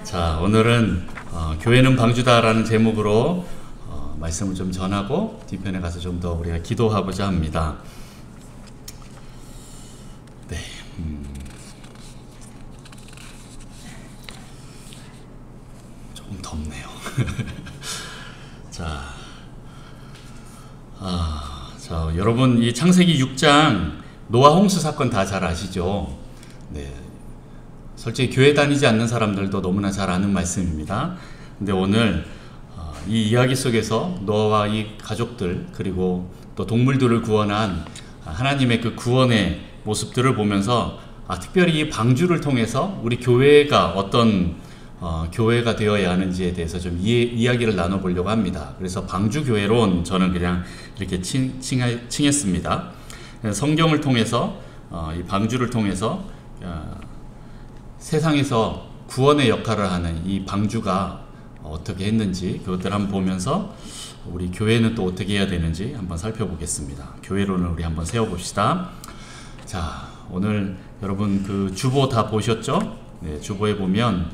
자, 오늘은 교회는 방주다라는 제목으로 말씀을 좀 전하고 뒤편에 가서 좀 더 우리가 기도하고자 합니다. 네, 조금 덥네요. 자, 여러분 이 창세기 6장 노아 홍수 사건 다 잘 아시죠? 네. 솔직히 교회 다니지 않는 사람들도 너무나 잘 아는 말씀입니다. 근데 오늘 이 이야기 속에서 노아와 이 가족들 그리고 또 동물들을 구원한 하나님의 그 구원의 모습들을 보면서 특별히 이 방주를 통해서 우리 교회가 어떤 교회가 되어야 하는지에 대해서 좀 이야기를 나눠보려고 합니다. 그래서 방주교회론 저는 그냥 이렇게 칭했습니다. 성경을 통해서 이 방주를 통해서 세상에서 구원의 역할을 하는 이 방주가 어떻게 했는지 그것들 한번 보면서 우리 교회는 또 어떻게 해야 되는지 한번 살펴보겠습니다. 교회론을 우리 한번 세워봅시다. 자, 오늘 여러분 그 주보 다 보셨죠? 네, 주보에 보면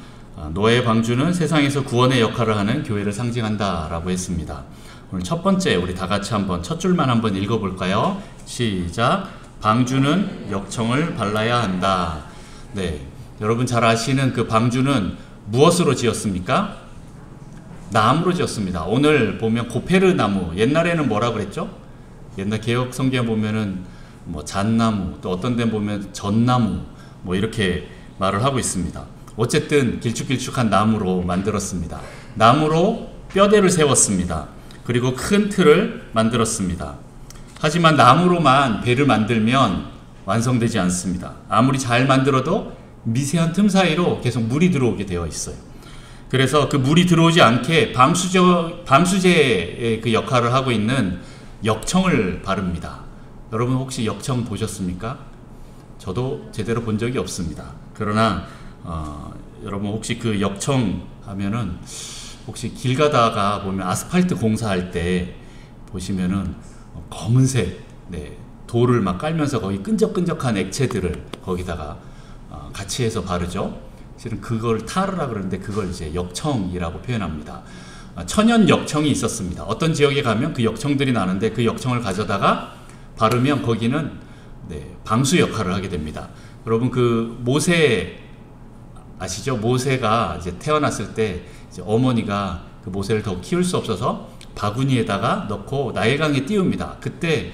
노아의 방주는 세상에서 구원의 역할을 하는 교회를 상징한다 라고 했습니다. 오늘 첫 번째 우리 다 같이 한번 첫 줄만 한번 읽어볼까요? 시작. 방주는 역청을 발라야 한다. 네, 여러분 잘 아시는 그 방주는 무엇으로 지었습니까? 나무로 지었습니다. 오늘 보면 고페르 나무, 옛날에는 뭐라 그랬죠? 옛날 개혁 성경 보면은 뭐 잣나무, 또 어떤 데 보면 전나무, 뭐 이렇게 말을 하고 있습니다. 어쨌든 길쭉길쭉한 나무로 만들었습니다. 나무로 뼈대를 세웠습니다. 그리고 큰 틀을 만들었습니다. 하지만 나무로만 배를 만들면 완성되지 않습니다. 아무리 잘 만들어도 미세한 틈 사이로 계속 물이 들어오게 되어 있어요. 그래서 그 물이 들어오지 않게 밤수제의 그 역할을 하고 있는 역청을 바릅니다. 여러분 혹시 역청 보셨습니까? 저도 제대로 본 적이 없습니다. 그러나 여러분 혹시 그 역청 하면은 혹시 길 가다가 보면 아스팔트 공사할 때 보시면은 검은색 돌을 막 깔면서 거기 끈적끈적한 액체들을 거기다가 같이 해서 바르죠. 실은 그걸 타르라 그러는데 그걸 이제 역청이라고 표현합니다. 천연 역청이 있었습니다. 어떤 지역에 가면 그 역청들이 나는데 그 역청을 가져다가 바르면 거기는 방수 역할을 하게 됩니다. 여러분 그 모세 아시죠? 모세가 이제 태어났을 때 이제 어머니가 그 모세를 더 키울 수 없어서 바구니에다가 넣고 나일강에 띄웁니다. 그때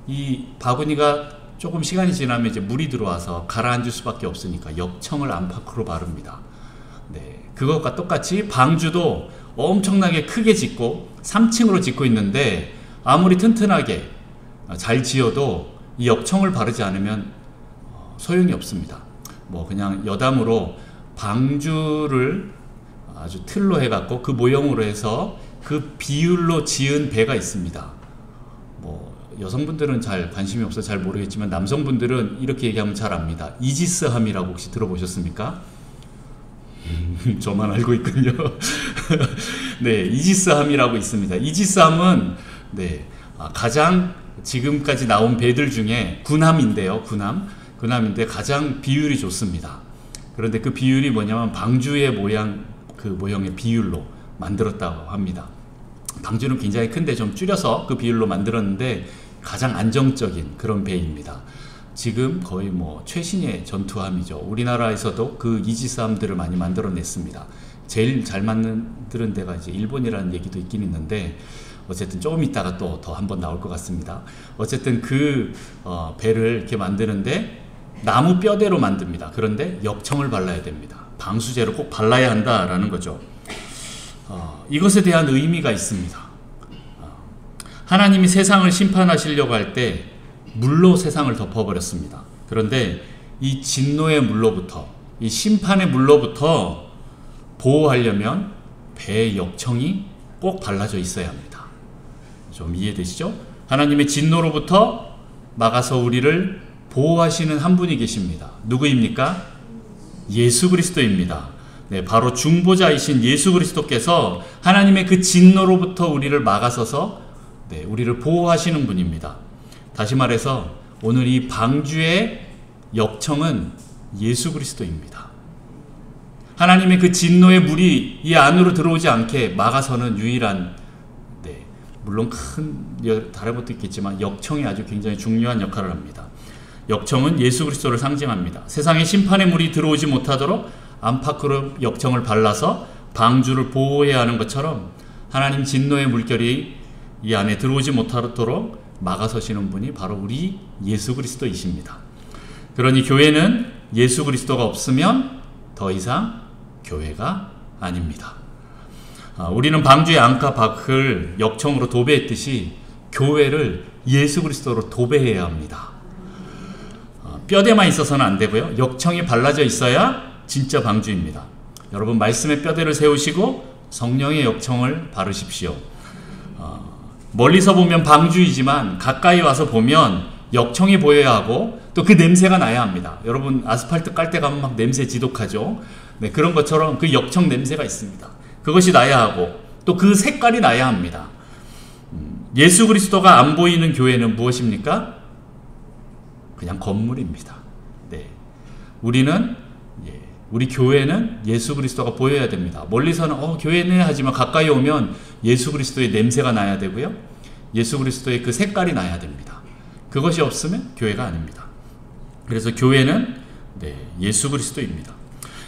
이 바구니가 조금 시간이 지나면 이제 물이 들어와서 가라앉을 수밖에 없으니까 역청을 안팎으로 바릅니다. 네, 그것과 똑같이 방주도 엄청나게 크게 짓고 3층으로 짓고 있는데 아무리 튼튼하게 잘 지어도 이 역청을 바르지 않으면 소용이 없습니다. 뭐 그냥 여담으로 방주를 아주 틀로 해갖고 그 모형으로 해서 그 비율로 지은 배가 있습니다. 뭐 여성분들은 잘 관심이 없어서 잘 모르겠지만 남성분들은 이렇게 얘기하면 잘 압니다. 이지스함이라고 혹시 들어보셨습니까? 저만 알고 있군요. 네, 이지스함이라고 있습니다. 이지스함은 가장 지금까지 나온 배들 중에 군함인데요. 군함인데 가장 비율이 좋습니다. 그런데 그 비율이 뭐냐면 방주의 모형의 비율로 만들었다고 합니다. 방주는 굉장히 큰데 좀 줄여서 그 비율로 만들었는데 가장 안정적인 그런 배입니다. 지금 거의 뭐 최신의 전투함이죠. 우리나라에서도 그 이지스함들을 많이 만들어냈습니다. 제일 잘 만드는 데가 이제 일본이라는 얘기도 있긴 있는데 어쨌든 조금 있다가 또 더 한번 나올 것 같습니다. 어쨌든 그 배를 이렇게 만드는데 나무 뼈대로 만듭니다. 그런데 역청을 발라야 됩니다. 방수제로 꼭 발라야 한다라는 거죠. 이것에 대한 의미가 있습니다. 하나님이 세상을 심판하시려고 할 때 물로 세상을 덮어버렸습니다. 그런데 이 진노의 물로부터 이 심판의 물로부터 보호하려면 배의 역청이 꼭 발라져 있어야 합니다. 좀 이해되시죠? 하나님의 진노로부터 막아서 우리를 보호하시는 한 분이 계십니다. 누구입니까? 예수 그리스도입니다. 네, 바로 중보자이신 예수 그리스도께서 하나님의 그 진노로부터 우리를 막아서서 우리를 보호하시는 분입니다. 다시 말해서 오늘 이 방주의 역청은 예수 그리스도입니다. 하나님의 그 진노의 물이 이 안으로 들어오지 않게 막아서는 유일한, 물론 다른 것도 있겠지만 역청이 아주 굉장히 중요한 역할을 합니다. 역청은 예수 그리스도를 상징합니다. 세상에 심판의 물이 들어오지 못하도록 안팎으로 역청을 발라서 방주를 보호해야 하는 것처럼 하나님 진노의 물결이 이 안에 들어오지 못하도록 막아서시는 분이 바로 우리 예수 그리스도이십니다. 그러니 교회는 예수 그리스도가 없으면 더 이상 교회가 아닙니다. 우리는 방주의 안과 밖을 역청으로 도배했듯이 교회를 예수 그리스도로 도배해야 합니다. 뼈대만 있어서는 안 되고요. 역청이 발라져 있어야 진짜 방주입니다. 여러분, 말씀의 뼈대를 세우시고 성령의 역청을 바르십시오. 멀리서 보면 방주이지만 가까이 와서 보면 역청이 보여야 하고 또 그 냄새가 나야 합니다. 여러분, 아스팔트 깔 때 가면 막 냄새 지독하죠. 네, 그런 것처럼 그 역청 냄새가 있습니다. 그것이 나야 하고 또 그 색깔이 나야 합니다. 예수 그리스도가 안 보이는 교회는 무엇입니까? 그냥 건물입니다. 네. 우리 교회는 예수 그리스도가 보여야 됩니다. 멀리서는 교회네 하지만 가까이 오면 예수 그리스도의 냄새가 나야 되고요. 예수 그리스도의 그 색깔이 나야 됩니다. 그것이 없으면 교회가 아닙니다. 그래서 교회는 예수 그리스도입니다.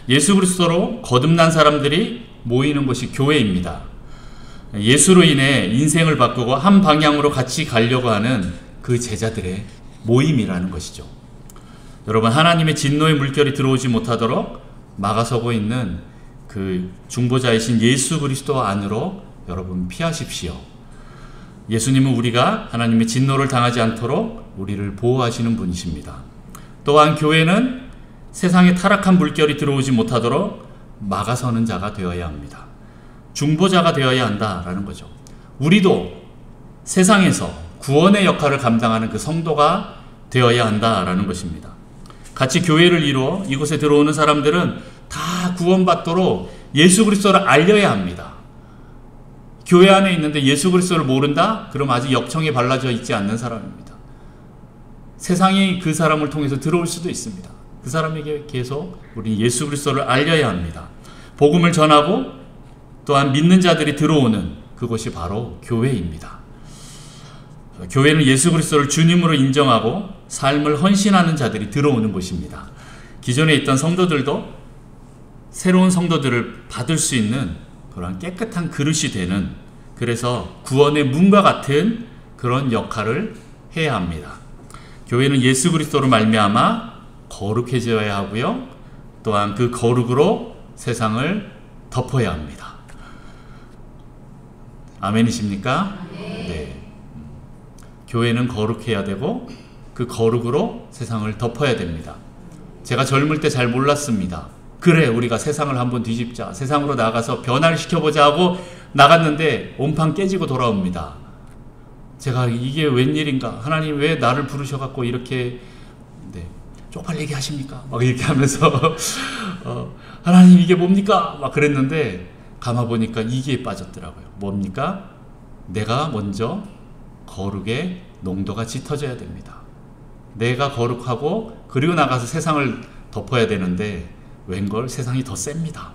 예수 그리스도로 거듭난 사람들이 모이는 곳이 교회입니다. 예수로 인해 인생을 바꾸고 한 방향으로 같이 가려고 하는 그 제자들의 모임이라는 것이죠. 여러분, 하나님의 진노의 물결이 들어오지 못하도록 막아서고 있는 그 중보자이신 예수 그리스도 안으로 여러분 피하십시오. 예수님은 우리가 하나님의 진노를 당하지 않도록 우리를 보호하시는 분이십니다. 또한 교회는 세상에 타락한 물결이 들어오지 못하도록 막아서는 자가 되어야 합니다. 중보자가 되어야 한다라는 거죠. 우리도 세상에서 구원의 역할을 감당하는 그 성도가 되어야 한다라는 것입니다. 같이 교회를 이루어 이곳에 들어오는 사람들은 다 구원받도록 예수 그리스도를 알려야 합니다. 교회 안에 있는데 예수 그리스도를 모른다? 그럼 아직 역청이 발라져 있지 않는 사람입니다. 세상이 그 사람을 통해서 들어올 수도 있습니다. 그 사람에게 계속 우리 예수 그리스도를 알려야 합니다. 복음을 전하고 또한 믿는 자들이 들어오는 그곳이 바로 교회입니다. 교회는 예수 그리스도를 주님으로 인정하고 삶을 헌신하는 자들이 들어오는 곳입니다. 기존에 있던 성도들도 새로운 성도들을 받을 수 있는 그런 깨끗한 그릇이 되는, 그래서 구원의 문과 같은 그런 역할을 해야 합니다. 교회는 예수 그리스도로 말미암아 거룩해져야 하고요. 또한 그 거룩으로 세상을 덮어야 합니다. 아멘이십니까? 네. 교회는 거룩해야 되고 그 거룩으로 세상을 덮어야 됩니다. 제가 젊을 때 잘 몰랐습니다. 그래, 우리가 세상을 한번 뒤집자, 세상으로 나가서 변화를 시켜보자 하고 나갔는데 온판 깨지고 돌아옵니다. 제가 이게 웬일인가, 하나님 왜 나를 부르셔갖고 이렇게 쪽팔리게 하십니까? 막 이렇게 하면서 하나님 이게 뭡니까? 막 그랬는데 감아보니까 이게 빠졌더라고요. 뭡니까? 내가 먼저 거룩의 농도가 짙어져야 됩니다. 내가 거룩하고 그리고 나가서 세상을 덮어야 되는데 웬걸 세상이 더 셉니다.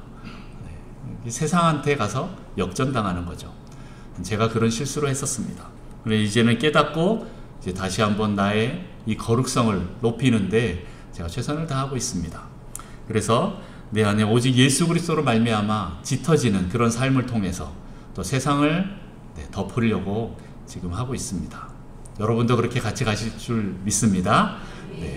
세상한테 가서 역전당하는 거죠. 제가 그런 실수를 했었습니다. 그래서 이제는 깨닫고 이제 다시 한번 나의 이 거룩성을 높이는데 제가 최선을 다하고 있습니다. 그래서 내 안에 오직 예수 그리스도로 말미암아 짙어지는 그런 삶을 통해서 또 세상을 덮으려고 지금 하고 있습니다. 여러분도 그렇게 같이 가실 줄 믿습니다.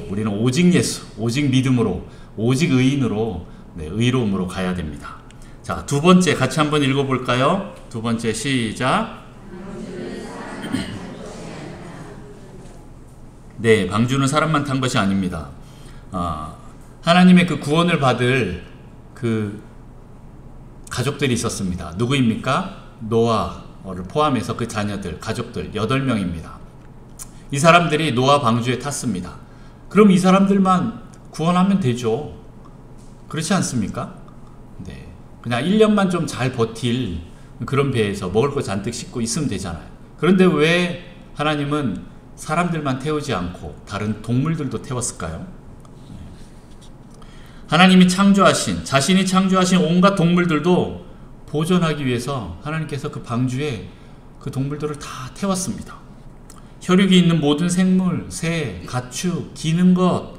우리는 오직 예수, 오직 믿음으로, 오직 의인으로, 의로움으로 가야 됩니다. 자, 두 번째 같이 한번 읽어볼까요? 두 번째 시작. 네, 방주는 사람만 탄 것이 아닙니다. 하나님의 그 구원을 받을 그 가족들이 있었습니다. 누구입니까? 노아를 포함해서 그 자녀들, 가족들 8명입니다. 이 사람들이 노아 방주에 탔습니다. 그럼 이 사람들만 구원하면 되죠. 그렇지 않습니까? 네, 그냥 1년만 좀 잘 버틸 그런 배에서 먹을 거 잔뜩 싣고 있으면 되잖아요. 그런데 왜 하나님은 사람들만 태우지 않고 다른 동물들도 태웠을까요? 하나님이 창조하신, 자신이 창조하신 온갖 동물들도 보존하기 위해서 하나님께서 그 방주에 그 동물들을 다 태웠습니다. 혈육이 있는 모든 생물, 새, 가축, 기는 것,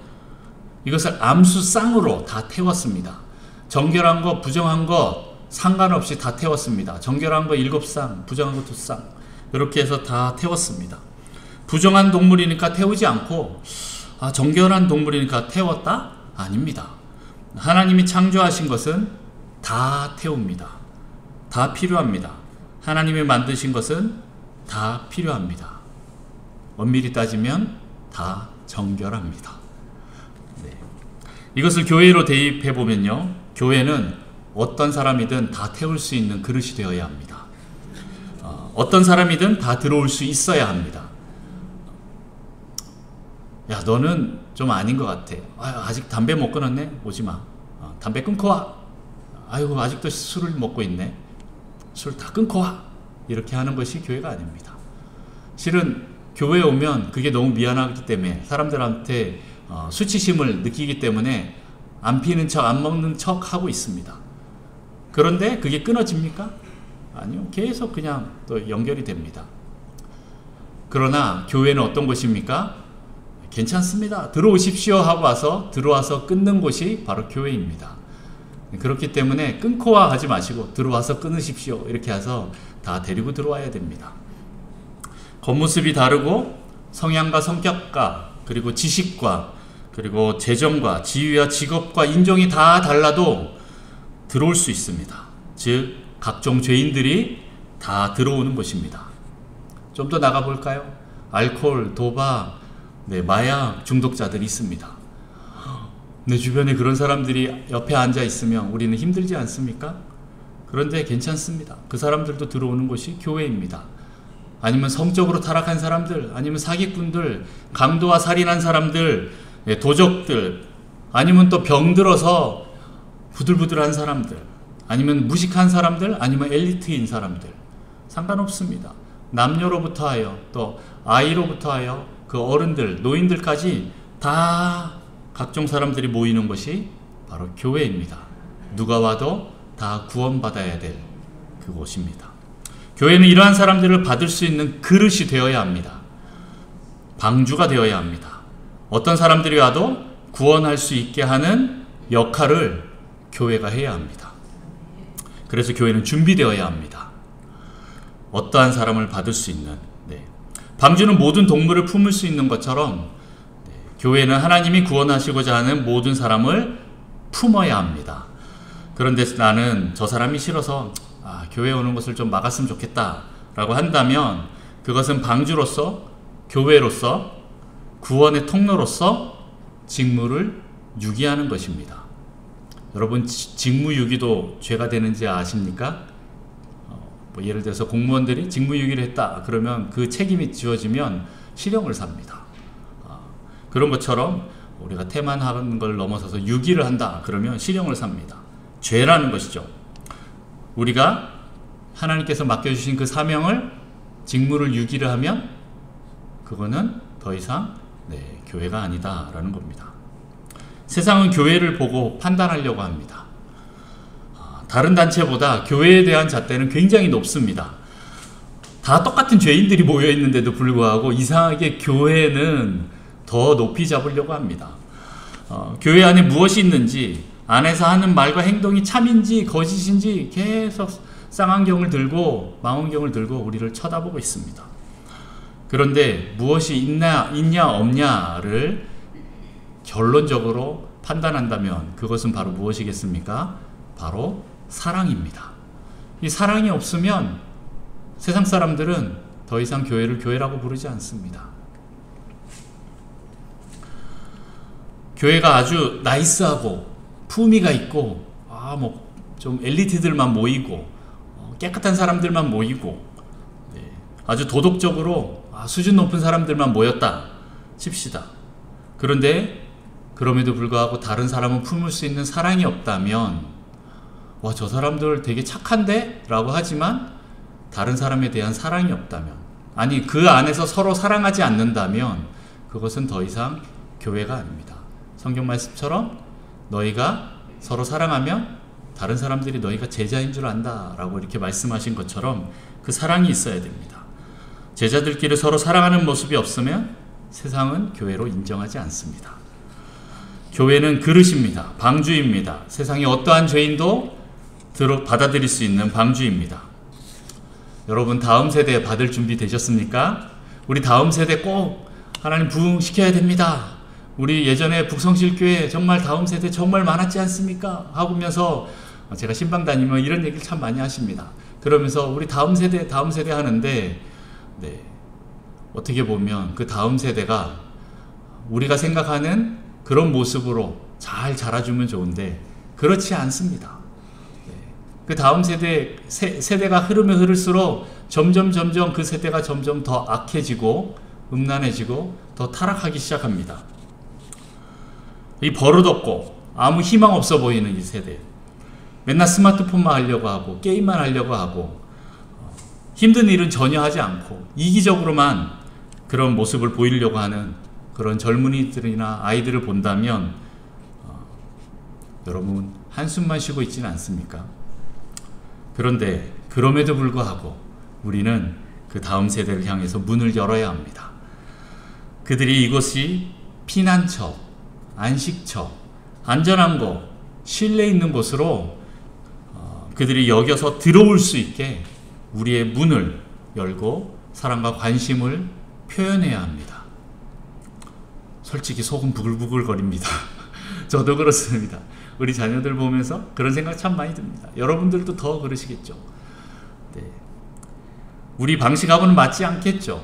이것을 암수쌍으로 다 태웠습니다. 정결한 것, 부정한 것 상관없이 다 태웠습니다. 정결한 거 7쌍, 부정한 거 2쌍, 이렇게 해서 다 태웠습니다. 부정한 동물이니까 태우지 않고 정결한 동물이니까 태웠다? 아닙니다. 하나님이 창조하신 것은 다 태웁니다. 다 필요합니다. 하나님이 만드신 것은 다 필요합니다. 엄밀히 따지면 다 정결합니다. 네. 이것을 교회로 대입해보면요, 교회는 어떤 사람이든 다 태울 수 있는 그릇이 되어야 합니다. 어떤 사람이든 다 들어올 수 있어야 합니다. 야, 너는 좀 아닌 것 같아. 아직 담배 못 끊었네? 오지마. 담배 끊고 와. 아이고, 아직도 술을 먹고 있네. 술 다 끊고 와. 이렇게 하는 것이 교회가 아닙니다. 실은 교회에 오면 그게 너무 미안하기 때문에, 사람들한테 수치심을 느끼기 때문에 안 피는 척, 안 먹는 척 하고 있습니다. 그런데 그게 끊어집니까? 아니요. 계속 그냥 또 연결이 됩니다. 그러나 교회는 어떤 곳입니까? 괜찮습니다. 들어오십시오 하고 들어와서 끊는 곳이 바로 교회입니다. 그렇기 때문에 끊고 와 하지 마시고 들어와서 끊으십시오. 이렇게 해서 다 데리고 들어와야 됩니다. 겉모습이 다르고 성향과 성격과 그리고 지식과 그리고 재정과 지위와 직업과 인종이 다 달라도 들어올 수 있습니다. 즉 각종 죄인들이 다 들어오는 곳입니다. 좀 더 나가볼까요? 알코올, 도박, 마약 중독자들이 있습니다. 내 주변에 그런 사람들이 옆에 앉아 있으면 우리는 힘들지 않습니까? 그런데 괜찮습니다. 그 사람들도 들어오는 곳이 교회입니다. 아니면 성적으로 타락한 사람들, 아니면 사기꾼들, 강도와 살인한 사람들, 도적들, 아니면 또 병들어서 부들부들한 사람들, 아니면 무식한 사람들, 아니면 엘리트인 사람들, 상관없습니다. 남녀로부터 하여 또 아이로부터 하여 그 어른들, 노인들까지 다 각종 사람들이 모이는 것이 바로 교회입니다. 누가 와도 다 구원받아야 될 그곳입니다. 교회는 이러한 사람들을 받을 수 있는 그릇이 되어야 합니다. 방주가 되어야 합니다. 어떤 사람들이 와도 구원할 수 있게 하는 역할을 교회가 해야 합니다. 그래서 교회는 준비되어야 합니다. 어떠한 사람을 받을 수 있는, 방주는 모든 동물을 품을 수 있는 것처럼 교회는 하나님이 구원하시고자 하는 모든 사람을 품어야 합니다. 그런데 나는 저 사람이 싫어서 교회 오는 것을 좀 막았으면 좋겠다 라고 한다면 그것은 방주로서, 교회로서, 구원의 통로로서 직무를 유기하는 것입니다. 여러분, 직무유기도 죄가 되는지 아십니까? 예를 들어서 공무원들이 직무유기를 했다 그러면 그 책임이 지워지면 실형을 삽니다. 그런 것처럼 우리가 태만하는 걸 넘어서서 유기를 한다 그러면 실형을 삽니다. 죄라는 것이죠. 우리가 하나님께서 맡겨주신 그 사명을, 직무를 유기를 하면 그거는 더 이상 교회가 아니다라는 겁니다. 세상은 교회를 보고 판단하려고 합니다. 다른 단체보다 교회에 대한 잣대는 굉장히 높습니다. 다 똑같은 죄인들이 모여 있는데도 불구하고 이상하게 교회는 더 높이 잡으려고 합니다. 교회 안에 무엇이 있는지, 안에서 하는 말과 행동이 참인지 거짓인지 계속 쌍안경을 들고 망원경을 들고 우리를 쳐다보고 있습니다. 그런데 무엇이 있냐 없냐를 결론적으로 판단한다면 그것은 바로 무엇이겠습니까? 바로 사랑입니다. 이 사랑이 없으면 세상 사람들은 더 이상 교회를 교회라고 부르지 않습니다. 교회가 아주 나이스하고 품위가 있고 좀 엘리트들만 모이고 깨끗한 사람들만 모이고 아주 도덕적으로 수준 높은 사람들만 모였다 칩시다. 그런데 그럼에도 불구하고 다른 사람은 품을 수 있는 사랑이 없다면 저 사람들 되게 착한데? 라고 하지만 다른 사람에 대한 사랑이 없다면, 아니 그 안에서 서로 사랑하지 않는다면 그것은 더 이상 교회가 아닙니다. 성경 말씀처럼 너희가 서로 사랑하면 다른 사람들이 너희가 제자인 줄 안다 라고 이렇게 말씀하신 것처럼 그 사랑이 있어야 됩니다. 제자들끼리 서로 사랑하는 모습이 없으면 세상은 교회로 인정하지 않습니다. 교회는 그릇입니다. 방주입니다. 세상의 어떠한 죄인도 받아들일 수 있는 방주입니다. 여러분, 다음 세대 받을 준비 되셨습니까? 우리 다음 세대 꼭 하나님 부흥시켜야 됩니다. 우리 예전에 북성실교회 정말 다음 세대 정말 많았지 않습니까? 하면서 제가 신방 다니면 이런 얘기를 참 많이 하십니다. 그러면서 우리 다음 세대 하는데, 네, 어떻게 보면 그 다음 세대가 우리가 생각하는 그런 모습으로 잘 자라주면 좋은데 그렇지 않습니다. 네, 그 다음 세대가 흐르면 흐를수록 점점 그 세대가 점점 더 악해지고 음란해지고 더 타락하기 시작합니다. 이 버릇없고 아무 희망 없어 보이는 이 세대, 맨날 스마트폰만 하려고 하고 게임만 하려고 하고 힘든 일은 전혀 하지 않고 이기적으로만 그런 모습을 보이려고 하는 그런 젊은이들이나 아이들을 본다면 여러분 한숨만 쉬고 있지는 않습니까? 그런데 그럼에도 불구하고 우리는 그 다음 세대를 향해서 문을 열어야 합니다. 그들이 이곳이 피난처, 안식처, 안전한 곳, 신뢰 있는 곳으로 그들이 여겨서 들어올 수 있게 우리의 문을 열고 사랑과 관심을 표현해야 합니다. 솔직히 속은 부글부글 거립니다. 저도 그렇습니다. 우리 자녀들 보면서 그런 생각 참 많이 듭니다. 여러분들도 더 그러시겠죠. 네. 우리 방식하고는 맞지 않겠죠.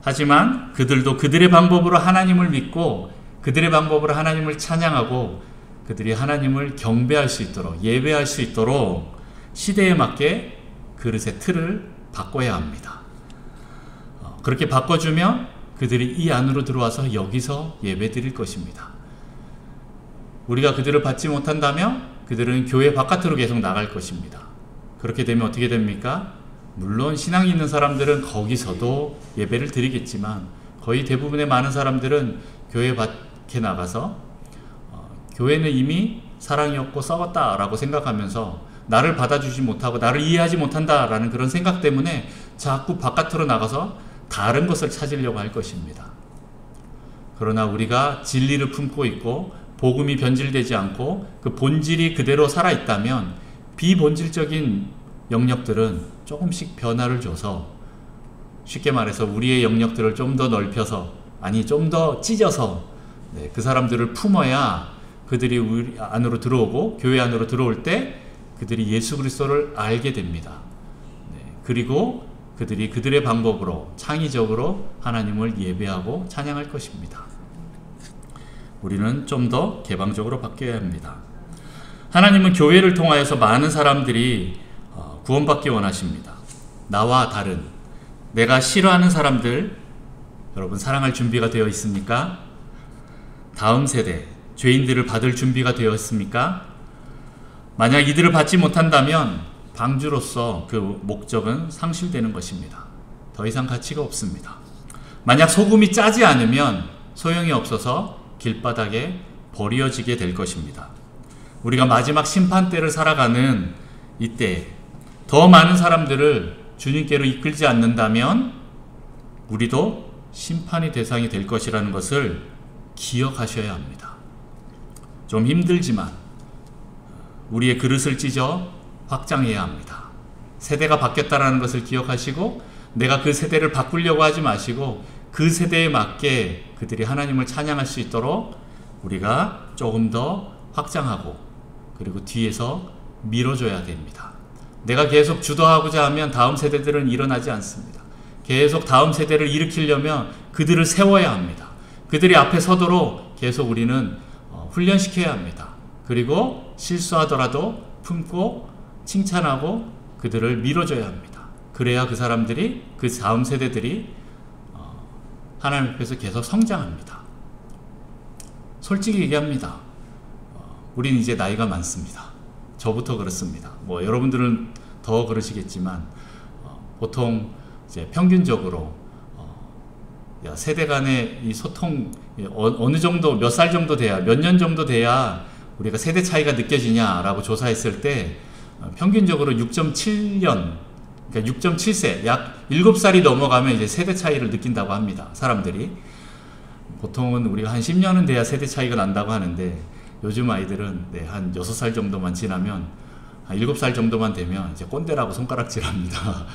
하지만 그들도 그들의 방법으로 하나님을 믿고 그들의 방법으로 하나님을 찬양하고 그들이 하나님을 경배할 수 있도록, 예배할 수 있도록 시대에 맞게 그릇의 틀을 바꿔야 합니다. 그렇게 바꿔주면 그들이 이 안으로 들어와서 여기서 예배 드릴 것입니다. 우리가 그들을 받지 못한다면 그들은 교회 바깥으로 계속 나갈 것입니다. 그렇게 되면 어떻게 됩니까? 물론 신앙이 있는 사람들은 거기서도 예배를 드리겠지만 거의 대부분의 많은 사람들은 교회 밖에 나가서 교회는 이미 사랑이 없고 썩었다라고 생각하면서 나를 받아주지 못하고 나를 이해하지 못한다라는 그런 생각 때문에 자꾸 바깥으로 나가서 다른 것을 찾으려고 할 것입니다. 그러나 우리가 진리를 품고 있고 복음이 변질되지 않고 그 본질이 그대로 살아있다면 비본질적인 영역들은 조금씩 변화를 줘서, 쉽게 말해서 우리의 영역들을 좀 더 넓혀서, 아니 좀 더 찢어서 그 사람들을 품어야 그들이 우리 안으로 들어오고 교회 안으로 들어올 때 그들이 예수 그리스도를 알게 됩니다. 그리고 그들이 그들의 방법으로 창의적으로 하나님을 예배하고 찬양할 것입니다. 우리는 좀 더 개방적으로 바뀌어야 합니다. 하나님은 교회를 통하여서 많은 사람들이 구원받기 원하십니다. 나와 다른, 내가 싫어하는 사람들, 여러분 사랑할 준비가 되어 있습니까? 다음 세대, 죄인들을 받을 준비가 되어 있습니까? 만약 이들을 받지 못한다면 방주로서 그 목적은 상실되는 것입니다. 더 이상 가치가 없습니다. 만약 소금이 짜지 않으면 소용이 없어서 길바닥에 버려지게 될 것입니다. 우리가 마지막 심판 때를 살아가는 이때 더 많은 사람들을 주님께로 이끌지 않는다면 우리도 심판의 대상이 될 것이라는 것을 기억하셔야 합니다. 좀 힘들지만 우리의 그릇을 찢어 확장해야 합니다. 세대가 바뀌었다는 것을 기억하시고 내가 그 세대를 바꾸려고 하지 마시고 그 세대에 맞게 그들이 하나님을 찬양할 수 있도록 우리가 조금 더 확장하고 그리고 뒤에서 밀어줘야 됩니다. 내가 계속 주도하고자 하면 다음 세대들은 일어나지 않습니다. 계속 다음 세대를 일으키려면 그들을 세워야 합니다. 그들이 앞에 서도록 계속 우리는 훈련시켜야 합니다. 그리고 실수하더라도 품고 칭찬하고 그들을 밀어줘야 합니다. 그래야 그 사람들이, 그 다음 세대들이 하나님 앞에서 계속 성장합니다. 솔직히 얘기합니다. 우리는 이제 나이가 많습니다. 저부터 그렇습니다. 뭐 여러분들은 더 그러시겠지만 보통 이제 평균적으로 세대 간의 이 소통 어느 정도, 몇 살 정도 돼야, 몇 년 정도 돼야 우리가 세대 차이가 느껴지냐라고 조사했을 때 평균적으로 6.7년, 그러니까 6.7세, 약 7살이 넘어가면 이제 세대 차이를 느낀다고 합니다. 사람들이. 보통은 우리가 한 10년은 돼야 세대 차이가 난다고 하는데 요즘 아이들은 한 6살 정도만 지나면, 한 7살 정도만 되면 이제 꼰대라고 손가락질합니다.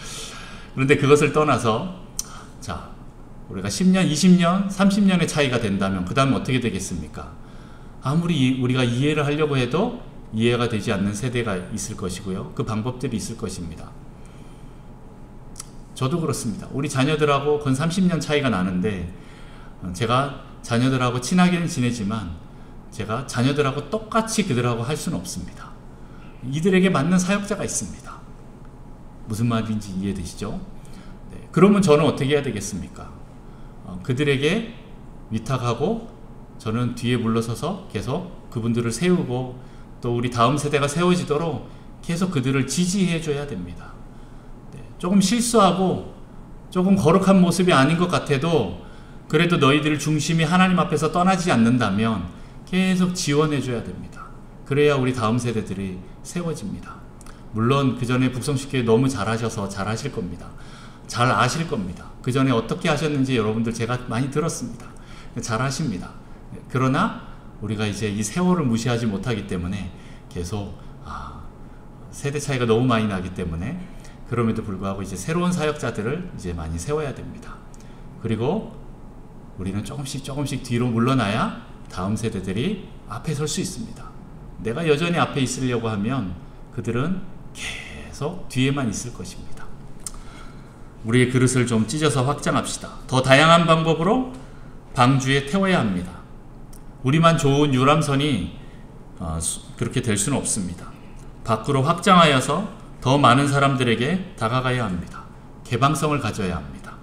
그런데 그것을 떠나서 자, 우리가 10년, 20년, 30년의 차이가 된다면 그 다음에 어떻게 되겠습니까? 아무리 우리가 이해를 하려고 해도 이해가 되지 않는 세대가 있을 것이고요. 그 방법들이 있을 것입니다. 저도 그렇습니다. 우리 자녀들하고 건 30년 차이가 나는데 제가 자녀들하고 친하게는 지내지만 제가 자녀들하고 똑같이 그들하고 할 수는 없습니다. 이들에게 맞는 사역자가 있습니다. 무슨 말인지 이해되시죠? 네, 그러면 저는 어떻게 해야 되겠습니까? 그들에게 위탁하고 저는 뒤에 물러서서 계속 그분들을 세우고 또 우리 다음 세대가 세워지도록 계속 그들을 지지해 줘야 됩니다. 네, 조금 실수하고 조금 거룩한 모습이 아닌 것 같아도 그래도 너희들 중심이 하나님 앞에서 떠나지 않는다면 계속 지원해 줘야 됩니다. 그래야 우리 다음 세대들이 세워집니다. 물론 그 전에 북성식교회 너무 잘하셔서 잘하실 겁니다. 잘 아실 겁니다. 그 전에 어떻게 하셨는지 여러분들 제가 많이 들었습니다. 잘하십니다. 그러나 우리가 이제 이 세월을 무시하지 못하기 때문에 계속 세대 차이가 너무 많이 나기 때문에 그럼에도 불구하고 이제 새로운 사역자들을 이제 많이 세워야 됩니다. 그리고 우리는 조금씩 뒤로 물러나야 다음 세대들이 앞에 설 수 있습니다. 내가 여전히 앞에 있으려고 하면 그들은 계속 뒤에만 있을 것입니다. 우리의 그릇을 좀 찢어서 확장합시다. 더 다양한 방법으로 방주에 태워야 합니다. 우리만 좋은 유람선이 그렇게 될 수는 없습니다. 밖으로 확장하여서 더 많은 사람들에게 다가가야 합니다. 개방성을 가져야 합니다.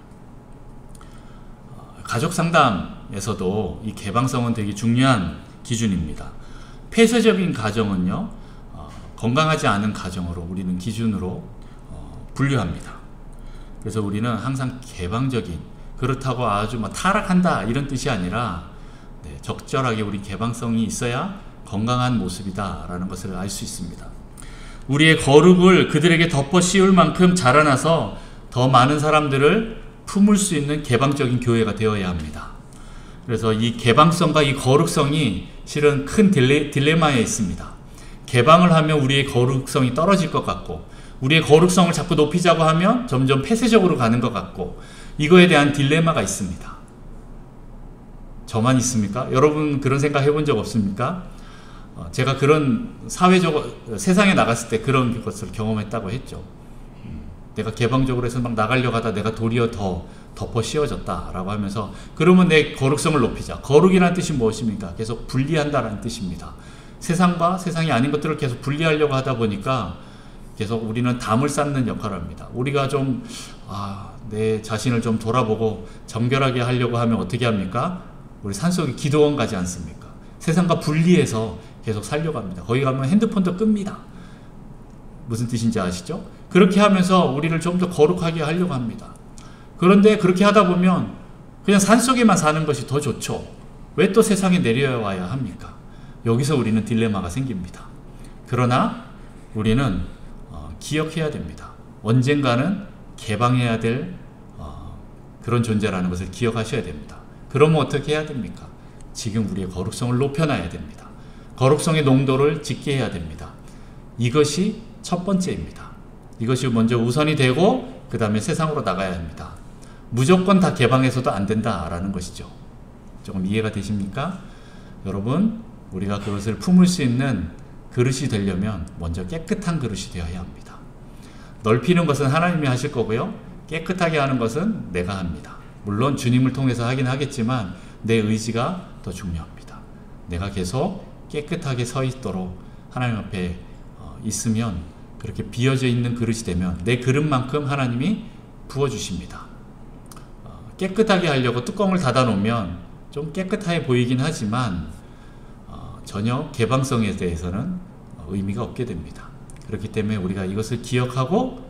가족 상담에서도 이 개방성은 되게 중요한 기준입니다. 폐쇄적인 가정은요, 건강하지 않은 가정으로 우리는 기준으로 분류합니다. 그래서 우리는 항상 개방적인, 그렇다고 아주 타락한다 이런 뜻이 아니라 적절하게 우리 개방성이 있어야 건강한 모습이다 라는 것을 알 수 있습니다. 우리의 거룩을 그들에게 덮어 씌울 만큼 자라나서 더 많은 사람들을 품을 수 있는 개방적인 교회가 되어야 합니다. 그래서 이 개방성과 이 거룩성이 실은 큰 딜레마에 있습니다. 개방을 하면 우리의 거룩성이 떨어질 것 같고 우리의 거룩성을 자꾸 높이자고 하면 점점 폐쇄적으로 가는 것 같고 이거에 대한 딜레마가 있습니다. 저만 있습니까? 여러분 그런 생각 해본 적 없습니까? 제가 그런 세상에 나갔을 때 그런 것을 경험했다고 했죠. 내가 개방적으로 해서 막 나가려고 하다 내가 도리어 더 덮어 씌워졌다 라고 하면서 그러면 내 거룩성을 높이자. 거룩이라는 뜻이 무엇입니까? 계속 분리한다는 뜻입니다. 세상과 세상이 아닌 것들을 계속 분리하려고 하다 보니까 계속 우리는 담을 쌓는 역할을 합니다. 우리가 좀 내 자신을 좀 돌아보고 정결하게 하려고 하면 어떻게 합니까? 우리 산속에 기도원 가지 않습니까? 세상과 분리해서 계속 살려고 합니다. 거기 가면 핸드폰도 끕니다. 무슨 뜻인지 아시죠? 그렇게 하면서 우리를 좀 더 거룩하게 하려고 합니다. 그런데 그렇게 하다 보면 그냥 산속에만 사는 것이 더 좋죠. 왜 또 세상에 내려와야 합니까? 여기서 우리는 딜레마가 생깁니다. 그러나 우리는 기억해야 됩니다. 언젠가는 개방해야 될 그런 존재라는 것을 기억하셔야 됩니다. 그러면 어떻게 해야 됩니까? 지금 우리의 거룩성을 높여놔야 됩니다. 거룩성의 농도를 짙게 해야 됩니다. 이것이 첫 번째입니다. 이것이 먼저 우선이 되고 그 다음에 세상으로 나가야 합니다. 무조건 다 개방해서도 안 된다라는 것이죠. 조금 이해가 되십니까? 여러분, 우리가 그것을 품을 수 있는 그릇이 되려면 먼저 깨끗한 그릇이 되어야 합니다. 넓히는 것은 하나님이 하실 거고요. 깨끗하게 하는 것은 내가 합니다. 물론 주님을 통해서 하긴 하겠지만 내 의지가 더 중요합니다. 내가 계속 깨끗하게 서 있도록 하나님 앞에 있으면 그렇게 비어져 있는 그릇이 되면 내 그릇만큼 하나님이 부어주십니다. 깨끗하게 하려고 뚜껑을 닫아 놓으면 좀 깨끗해 보이긴 하지만 전혀 개방성에 대해서는 의미가 없게 됩니다. 그렇기 때문에 우리가 이것을 기억하고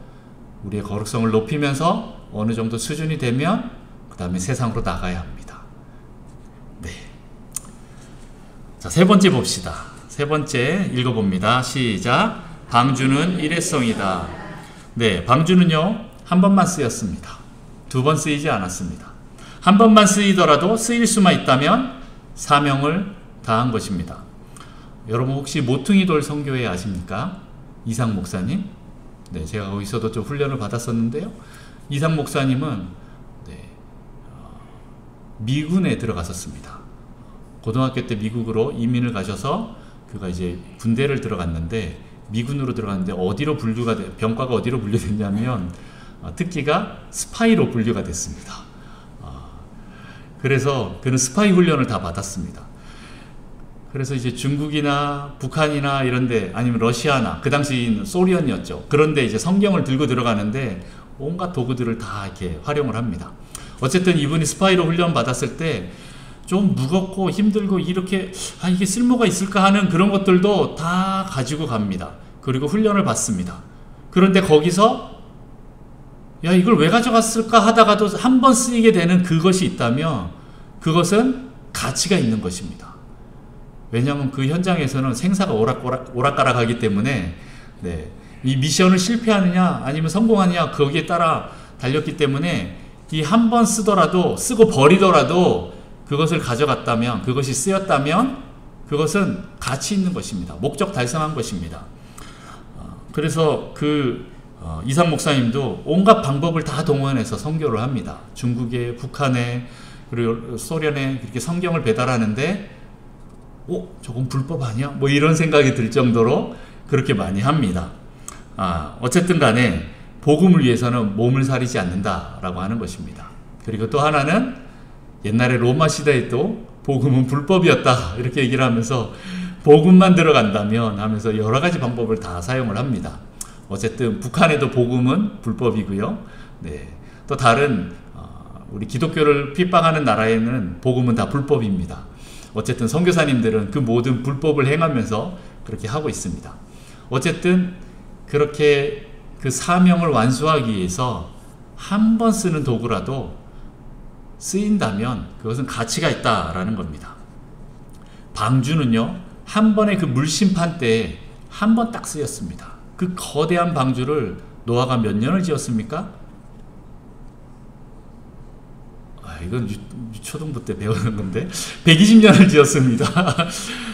우리의 거룩성을 높이면서 어느 정도 수준이 되면 그 다음에 세상으로 나가야 합니다. 네. 자, 세 번째 봅시다. 세 번째 읽어봅니다. 시작. 방주는 일회성이다. 네, 방주는요, 한 번만 쓰였습니다. 두 번 쓰이지 않았습니다. 한 번만 쓰이더라도 쓰일 수만 있다면 사명을 다한 것입니다. 여러분 혹시 모퉁이 돌 선교회 아십니까? 이상 목사님? 네, 제가 거기서도 좀 훈련을 받았었는데요. 이상 목사님은 미군에 들어갔었습니다. 고등학교 때 미국으로 이민을 가셔서 그가 이제 군대를 들어갔는데, 미군으로 들어갔는데 어디로 분류가 병과가 어디로 분류됐냐면 특기가 스파이로 분류가 됐습니다. 그래서 그는 스파이 훈련을 다 받았습니다. 그래서 이제 중국이나 북한이나 이런데, 아니면 러시아나 그 당시 소련이었죠. 그런데 이제 성경을 들고 들어가는데 온갖 도구들을 다 이렇게 활용을 합니다. 어쨌든 이분이 스파이로 훈련 받았을 때 좀 무겁고 힘들고 이렇게 이게 쓸모가 있을까 하는 그런 것들도 다 가지고 갑니다. 그리고 훈련을 받습니다. 그런데 거기서 야, 이걸 왜 가져갔을까 하다가도 한 번 쓰이게 되는 그것이 있다면 그것은 가치가 있는 것입니다. 왜냐하면 그 현장에서는 생사가 오락가락 하기 때문에, 네, 이 미션을 실패하느냐 아니면 성공하느냐 거기에 따라 달렸기 때문에 이 한 번 쓰고 버리더라도 그것을 가져갔다면, 그것이 쓰였다면 그것은 가치 있는 것입니다. 목적 달성한 것입니다. 그래서 이상 목사님도 온갖 방법을 다 동원해서 선교를 합니다. 중국에, 북한에, 그리고 소련에 이렇게 성경을 배달하는데 저건 불법 아니야? 뭐 이런 생각이 들 정도로 그렇게 많이 합니다. 어쨌든 간에 복음을 위해서는 몸을 사리지 않는다라고 하는 것입니다. 그리고 또 하나는 옛날에 로마 시대에 또 복음은 불법이었다 이렇게 얘기를 하면서 복음만 들어간다면 하면서 여러 가지 방법을 다 사용을 합니다. 어쨌든 북한에도 복음은 불법이고요. 네, 또 다른 우리 기독교를 핍박하는 나라에는 복음은 다 불법입니다. 어쨌든 선교사님들은 그 모든 불법을 행하면서 그렇게 하고 있습니다. 어쨌든 그렇게 그 사명을 완수하기 위해서 한 번 쓰는 도구라도 쓰인다면 그것은 가치가 있다라는 겁니다. 방주는요, 한 번의 그 물심판 때에 한 번 딱 쓰였습니다. 그 거대한 방주를 노아가 몇 년을 지었습니까? 이건 초등부 때 배우는 건데 120년을 지었습니다.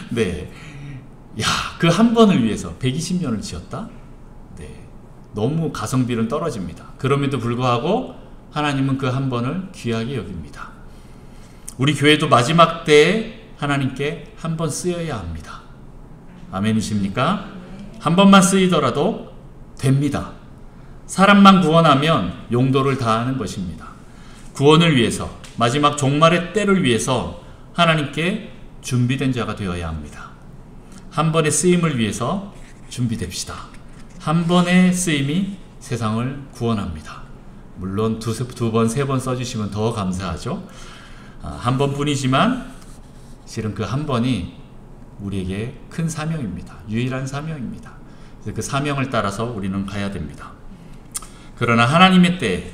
네, 야, 그 한 번을 위해서 120년을 지었다? 네, 너무 가성비는 떨어집니다. 그럼에도 불구하고 하나님은 그 한 번을 귀하게 여깁니다. 우리 교회도 마지막 때에 하나님께 한 번 쓰여야 합니다. 아멘이십니까? 한 번만 쓰이더라도 됩니다. 사람만 구원하면 용도를 다하는 것입니다. 구원을 위해서, 마지막 종말의 때를 위해서 하나님께 준비된 자가 되어야 합니다. 한 번의 쓰임을 위해서 준비됩시다. 한 번의 쓰임이 세상을 구원합니다. 물론 두 번, 세 번 써주시면 더 감사하죠. 한 번뿐이지만 실은 그 한 번이 우리에게 큰 사명입니다. 유일한 사명입니다. 그래서 그 사명을 따라서 우리는 가야 됩니다. 그러나 하나님의 때,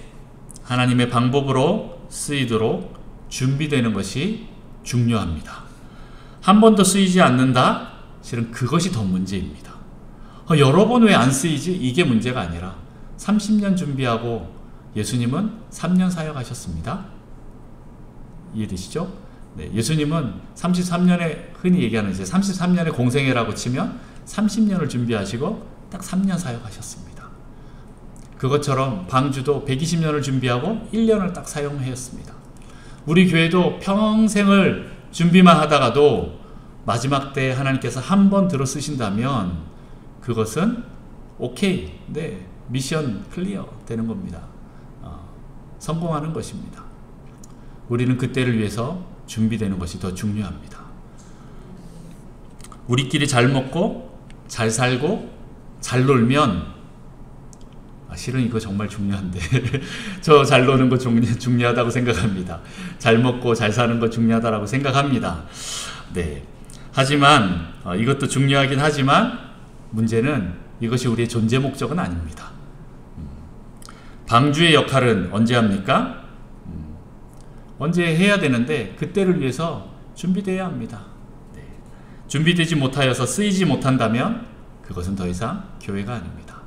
하나님의 방법으로 쓰이도록 준비되는 것이 중요합니다. 한 번도 쓰이지 않는다? 실은 그것이 더 문제입니다. 여러 번 왜 안 쓰이지? 이게 문제가 아니라 30년 준비하고 예수님은 3년 사역하셨습니다. 이해되시죠? 네, 예수님은 33년에 흔히 얘기하는 이제 33년의 공생애라고 치면 30년을 준비하시고 딱 3년 사역하셨습니다. 그것처럼 방주도 120년을 준비하고 1년을 딱 사용하였습니다. 우리 교회도 평생을 준비만 하다가도 마지막 때 하나님께서 한 번 들어 쓰신다면 그것은 오케이, 네, 미션 클리어 되는 겁니다. 성공하는 것입니다. 우리는 그때를 위해서 준비되는 것이 더 중요합니다. 우리끼리 잘 먹고 잘 살고 잘 놀면, 실은 이거 정말 중요한데 저 잘 노는 거 중요하다고 생각합니다. 잘 먹고 잘 사는 거 중요하다고 생각합니다. 네. 하지만 이것도 중요하긴 하지만 문제는 이것이 우리의 존재 목적은 아닙니다. 방주의 역할은 언제 합니까? 언제 해야 되는데 그때를 위해서 준비되어야 합니다. 네. 준비되지 못하여서 쓰이지 못한다면 그것은 더 이상 교회가 아닙니다.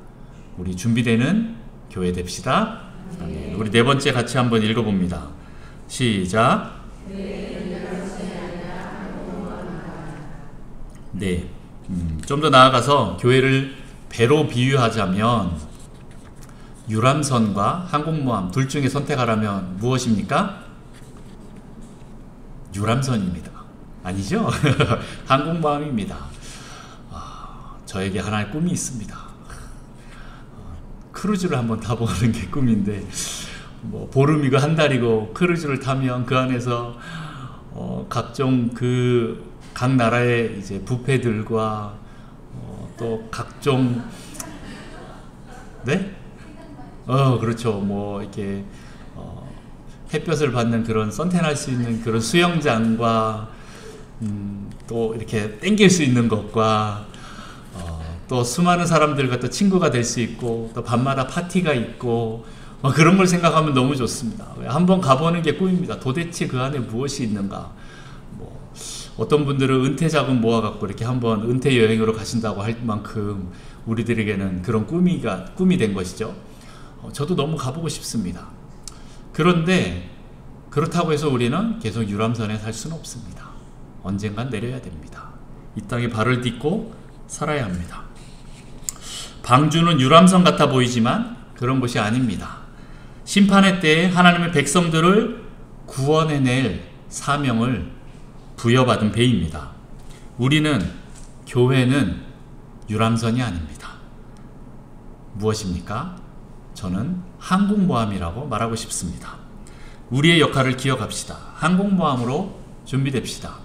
우리 준비되는 교회 됩시다. 아멘. 우리 네 번째 같이 한번 읽어봅니다. 시작. 네, 좀 더 나아가서 교회를 배로 비유하자면 유람선과 항공모함 둘 중에 선택하라면 무엇입니까? 유람선입니다. 아니죠? 항공모함입니다. 저에게 하나의 꿈이 있습니다. 크루즈를 한번 타보는 게 꿈인데 뭐 보름이고 한 달이고 크루즈를 타면 그 안에서 각종 각 나라의 이제 뷔페들과 또 각종 네? 그렇죠. 뭐 이렇게 햇볕을 받는 그런 선탠할 수 있는 그런 수영장과 또 이렇게 땡길 수 있는 것과 또 수많은 사람들과 또 친구가 될 수 있고 또 밤마다 파티가 있고 그런 걸 생각하면 너무 좋습니다. 한번 가보는 게 꿈입니다. 도대체 그 안에 무엇이 있는가. 어떤 분들은 은퇴 자금 모아갖고 이렇게 한번 은퇴 여행으로 가신다고 할 만큼 우리들에게는 그런 꿈이 된 것이죠. 저도 너무 가보고 싶습니다. 그런데 그렇다고 해서 우리는 계속 유람선에 살 수는 없습니다. 언젠간 내려야 됩니다. 이 땅에 발을 딛고 살아야 합니다. 방주는 유람선 같아 보이지만 그런 것이 아닙니다. 심판의 때에 하나님의 백성들을 구원해낼 사명을 부여받은 배입니다. 우리는, 교회는 유람선이 아닙니다. 무엇입니까? 저는 항공모함이라고 말하고 싶습니다. 우리의 역할을 기억합시다. 항공모함으로 준비됩시다.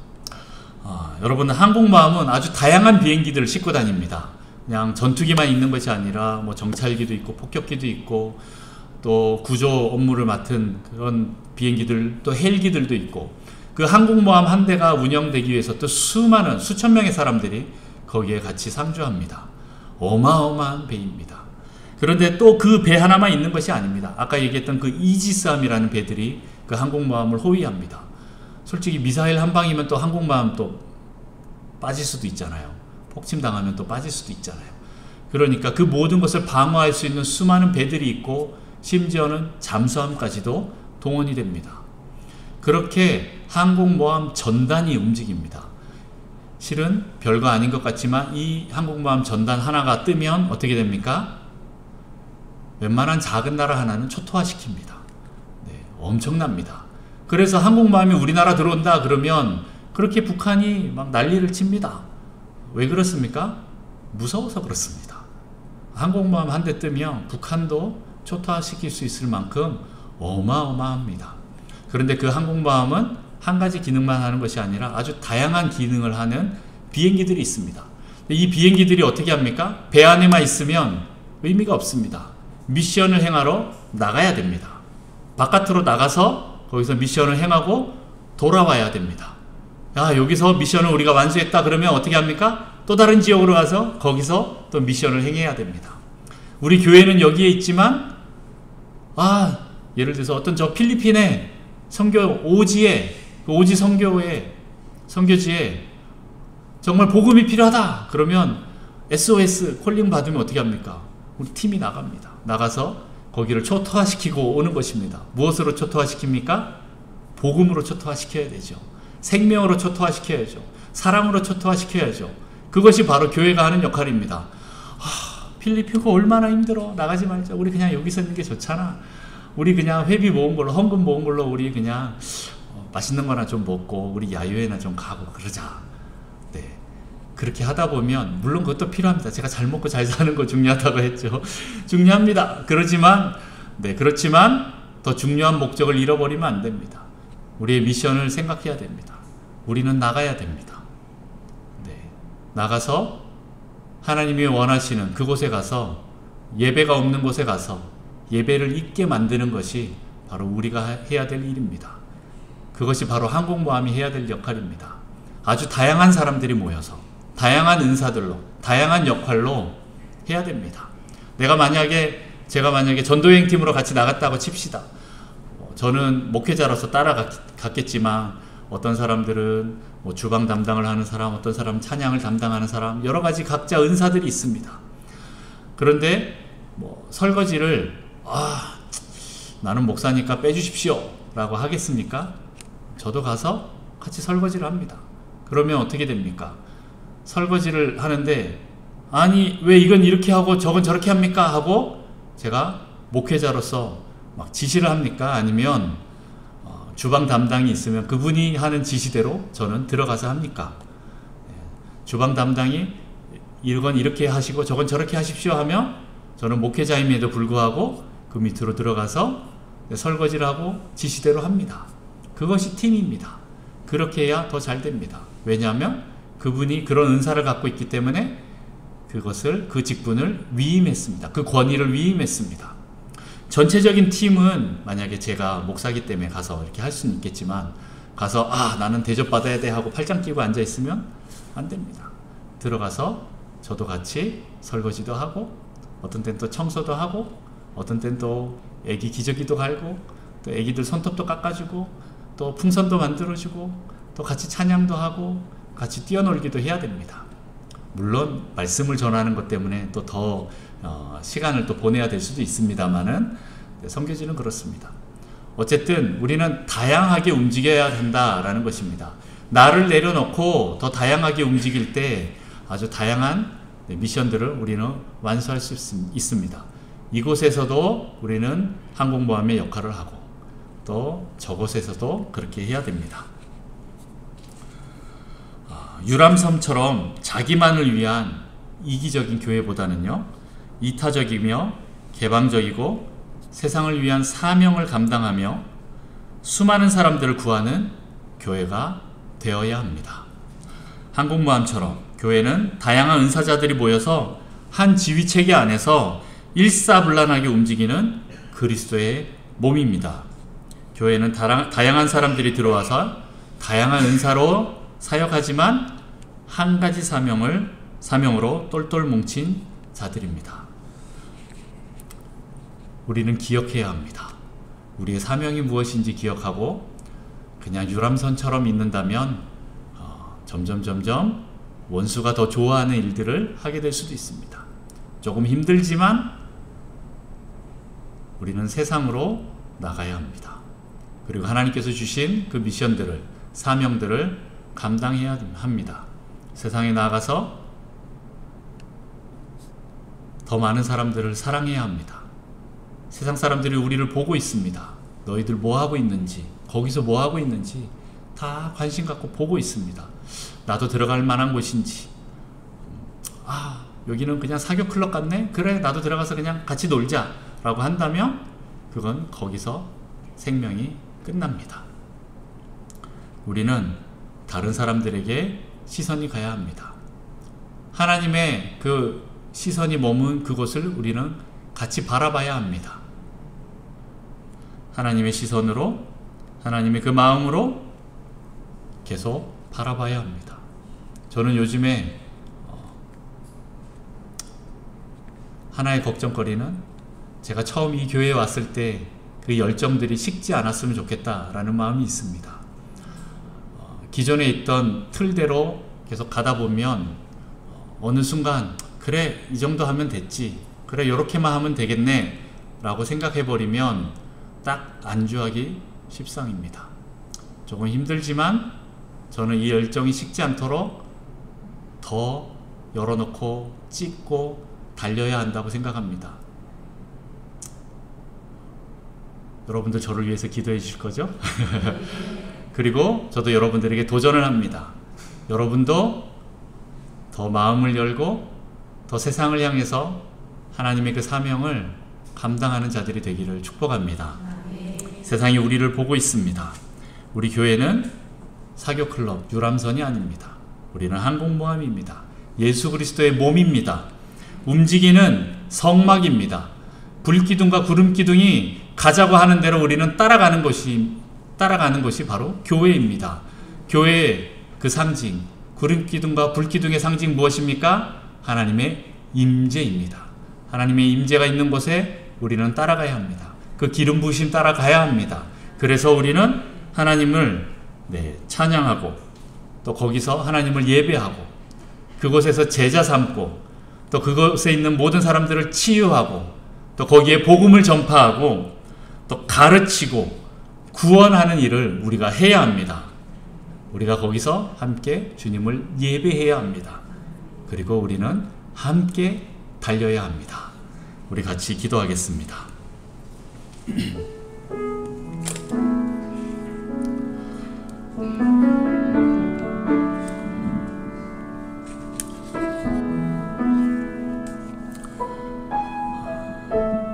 여러분, 항공모함은 아주 다양한 비행기들을 싣고 다닙니다. 그냥 전투기만 있는 것이 아니라 뭐 정찰기도 있고 폭격기도 있고 또 구조 업무를 맡은 그런 비행기들, 또 헬기들도 있고, 그 항공모함 한 대가 운영되기 위해서 또 수천 명의 사람들이 거기에 같이 상주합니다. 어마어마한 배입니다. 그런데 또 그 배 하나만 있는 것이 아닙니다. 아까 얘기했던 그 이지스함이라는 배들이 그 항공모함을 호위합니다. 솔직히 미사일 한 방이면 또 항공모함 또 빠질 수도 있잖아요. 폭침당하면 또 빠질 수도 있잖아요. 그러니까 그 모든 것을 방어할 수 있는 수많은 배들이 있고 심지어는 잠수함까지도 동원이 됩니다. 그렇게 항공모함 전단이 움직입니다. 실은 별거 아닌 것 같지만 이 항공모함 전단 하나가 뜨면 어떻게 됩니까? 웬만한 작은 나라 하나는 초토화시킵니다. 네, 엄청납니다. 그래서 항공모함이 우리나라 들어온다 그러면 그렇게 북한이 막 난리를 칩니다. 왜 그렇습니까? 무서워서 그렇습니다. 항공모함 한 대 뜨면 북한도 초토화시킬 수 있을 만큼 어마어마합니다. 그런데 그 항공모함은 한 가지 기능만 하는 것이 아니라 아주 다양한 기능을 하는 비행기들이 있습니다. 이 비행기들이 어떻게 합니까? 배 안에만 있으면 의미가 없습니다. 미션을 행하러 나가야 됩니다. 바깥으로 나가서 거기서 미션을 행하고 돌아와야 됩니다. 여기서 미션을 우리가 완수했다 그러면 어떻게 합니까? 또 다른 지역으로 가서 거기서 또 미션을 행해야 됩니다. 우리 교회는 여기에 있지만 예를 들어서 어떤 저 필리핀의 선교 오지 선교지에 정말 복음이 필요하다 그러면 SOS 콜링 받으면 어떻게 합니까? 우리 팀이 나갑니다. 나가서 거기를 초토화시키고 오는 것입니다. 무엇으로 초토화시킵니까? 복음으로 초토화시켜야 되죠. 생명으로 초토화시켜야죠. 사랑으로 초토화시켜야죠. 그것이 바로 교회가 하는 역할입니다. 필리핀가 얼마나 힘들어. 나가지 말자. 우리 그냥 여기서 있는 게 좋잖아. 우리 그냥 회비 모은 걸로, 헌금 모은 걸로 우리 그냥 맛있는 거나 좀 먹고 우리 야유회나 좀 가고 그러자. 네, 그렇게 하다 보면 물론 그것도 필요합니다. 제가 잘 먹고 잘 사는 거 중요하다고 했죠. 중요합니다. 그렇지만 더 중요한 목적을 잃어버리면 안 됩니다. 우리의 미션을 생각해야 됩니다. 우리는 나가야 됩니다. 네, 나가서 하나님이 원하시는 그곳에 가서, 예배가 없는 곳에 가서 예배를 있게 만드는 것이 바로 우리가 해야 될 일입니다. 그것이 바로 항공모함이 해야 될 역할입니다. 아주 다양한 사람들이 모여서 다양한 은사들로 다양한 역할로 해야 됩니다. 제가 만약에 전도여행팀으로 같이 나갔다고 칩시다. 저는 목회자로서 따라갔겠지만 어떤 사람들은 뭐 주방 담당을 하는 사람, 어떤 사람은 찬양을 담당하는 사람, 여러 가지 각자 은사들이 있습니다. 그런데 뭐 설거지를 나는 목사니까 빼주십시오 라고 하겠습니까? 저도 가서 같이 설거지를 합니다. 그러면 어떻게 됩니까? 설거지를 하는데 아니 왜 이건 이렇게 하고 저건 저렇게 합니까? 하고 제가 목회자로서 막 지시를 합니까? 아니면 주방 담당이 있으면 그분이 하는 지시대로 저는 들어가서 합니까? 주방 담당이 이건 이렇게 하시고 저건 저렇게 하십시오 하면 저는 목회자임에도 불구하고 그 밑으로 들어가서 설거지를 하고 지시대로 합니다. 그것이 팀입니다. 그렇게 해야 더 잘 됩니다. 왜냐하면 그분이 그런 은사를 갖고 있기 때문에 그 직분을 위임했습니다. 그 권위를 위임했습니다. 전체적인 팀은 만약에 제가 목사기 때문에 가서 이렇게 할 수는 있겠지만 가서 나는 대접받아야 돼 하고 팔짱 끼고 앉아 있으면 안 됩니다. 들어가서 저도 같이 설거지도 하고 어떤 때는 또 청소도 하고 어떤 때는 또 애기 기저귀도 갈고 또 애기들 손톱도 깎아주고 또 풍선도 만들어주고 또 같이 찬양도 하고 같이 뛰어놀기도 해야 됩니다. 물론 말씀을 전하는 것 때문에 또 더 시간을 또 보내야 될 수도 있습니다만은 선교지는 그렇습니다. 어쨌든 우리는 다양하게 움직여야 한다라는 것입니다. 나를 내려놓고 더 다양하게 움직일 때 아주 다양한 미션들을 우리는 완수할 수 있습니다. 이곳에서도 우리는 항공모함의 역할을 하고 또 저곳에서도 그렇게 해야 됩니다. 유람섬처럼 자기만을 위한 이기적인 교회보다는요, 이타적이며 개방적이고 세상을 위한 사명을 감당하며 수많은 사람들을 구하는 교회가 되어야 합니다. 항공모함처럼 교회는 다양한 은사자들이 모여서 한 지휘체계 안에서 일사불란하게 움직이는 그리스도의 몸입니다. 교회는 다양한 사람들이 들어와서 다양한 은사로 사역하지만 한 가지 사명으로 똘똘 뭉친 자들입니다. 우리는 기억해야 합니다. 우리의 사명이 무엇인지 기억하고 그냥 유람선처럼 있는다면 점점 원수가 더 좋아하는 일들을 하게 될 수도 있습니다. 조금 힘들지만 우리는 세상으로 나가야 합니다. 그리고 하나님께서 주신 그 미션들을, 사명들을 감당해야 합니다. 세상에 나가서 더 많은 사람들을 사랑해야 합니다. 세상 사람들이 우리를 보고 있습니다. 너희들 뭐 하고 있는지, 거기서 뭐 하고 있는지 다 관심 갖고 보고 있습니다. 나도 들어갈 만한 곳인지, 여기는 그냥 사교 클럽 같네? 그래, 나도 들어가서 그냥 같이 놀자 라고 한다면 그건 거기서 생명이 끝납니다. 우리는 다른 사람들에게 시선이 가야 합니다. 하나님의 그 시선이 머문 그곳을 우리는 같이 바라봐야 합니다. 하나님의 시선으로, 하나님의 그 마음으로 계속 바라봐야 합니다. 저는 요즘에 하나의 걱정거리는 제가 처음 이 교회에 왔을 때 그 열정들이 식지 않았으면 좋겠다라는 마음이 있습니다. 기존에 있던 틀대로 계속 가다 보면 어느 순간 그래, 이 정도 하면 됐지, 그래, 요렇게만 하면 되겠네 라고 생각해버리면 딱 안주하기 십상입니다. 조금 힘들지만 저는 이 열정이 식지 않도록 더 열어놓고 찍고 달려야 한다고 생각합니다. 여러분들 저를 위해서 기도해 주실 거죠? 그리고 저도 여러분들에게 도전을 합니다. 여러분도 더 마음을 열고 더 세상을 향해서 하나님의 그 사명을 감당하는 자들이 되기를 축복합니다. 세상이 우리를 보고 있습니다. 우리 교회는 사교클럽, 유람선이 아닙니다. 우리는 항공모함입니다. 예수 그리스도의 몸입니다. 움직이는 성막입니다. 불기둥과 구름기둥이 가자고 하는 대로 우리는 따라가는 것이 바로 교회입니다. 교회의 그 상징, 구름기둥과 불기둥의 상징 무엇입니까? 하나님의 임재입니다. 하나님의 임재가 있는 곳에 우리는 따라가야 합니다. 그 기름 부으심 따라가야 합니다. 그래서 우리는 하나님을 찬양하고 또 거기서 하나님을 예배하고 그곳에서 제자 삼고 또 그곳에 있는 모든 사람들을 치유하고 또 거기에 복음을 전파하고 또 가르치고 구원하는 일을 우리가 해야 합니다. 우리가 거기서 함께 주님을 예배해야 합니다. 그리고 우리는 함께 달려야 합니다. 우리 같이 기도하겠습니다.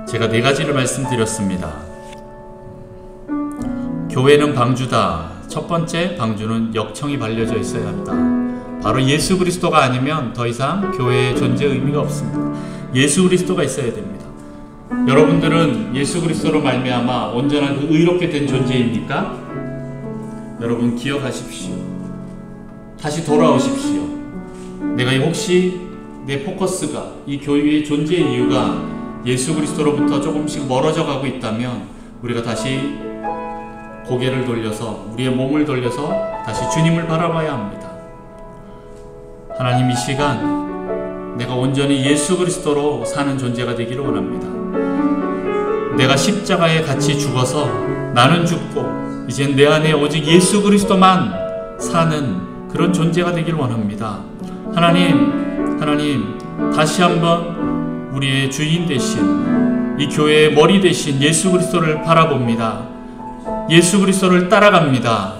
제가 4가지를 말씀드렸습니다. 교회는 방주다. 첫 번째 방주는 역청이 발려져 있어야 한다. 바로 예수 그리스도가 아니면 더 이상 교회의 존재 의미가 없습니다. 예수 그리스도가 있어야 됩니다. 여러분들은 예수 그리스도로 말미암아 온전한 그 의롭게 된 존재입니까? 여러분 기억하십시오. 다시 돌아오십시오. 내가 혹시 내 포커스가 이 교회의 존재의 이유가 예수 그리스도로부터 조금씩 멀어져 가고 있다면 우리가 다시 고개를 돌려서 우리의 몸을 돌려서 다시 주님을 바라봐야 합니다. 하나님, 이 시간 내가 온전히 예수 그리스도로 사는 존재가 되기를 원합니다. 내가 십자가에 같이 죽어서 나는 죽고 이젠 내 안에 오직 예수 그리스도만 사는 그런 존재가 되기를 원합니다. 하나님 다시 한번 우리의 주인 되신 이 교회의 머리 되신 예수 그리스도를 바라봅니다. 예수 그리스도를 따라갑니다.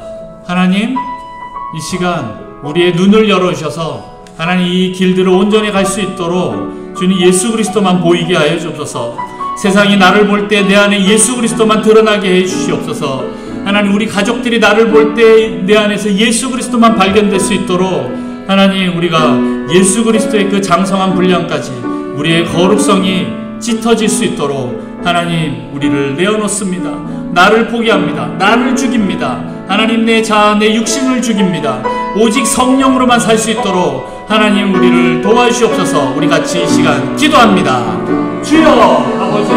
하나님, 이 시간 우리의 눈을 열어주셔서 하나님 이 길들을 온전히 갈 수 있도록 주님 예수 그리스도만 보이게 하여 주옵소서. 세상이 나를 볼 때 내 안에 예수 그리스도만 드러나게 해 주시옵소서. 하나님, 우리 가족들이 나를 볼 때 내 안에서 예수 그리스도만 발견될 수 있도록 하나님, 우리가 예수 그리스도의 그 장성한 분량까지 우리의 거룩성이 짙어질 수 있도록 하나님, 우리를 내어놓습니다. 나를 포기합니다. 나를 죽입니다. 하나님, 내 자아, 내 육신을 죽입니다. 오직 성령으로만 살 수 있도록 하나님, 우리를 도와주시옵소서. 우리 같이 이 시간 기도합니다. 주여, 아버지,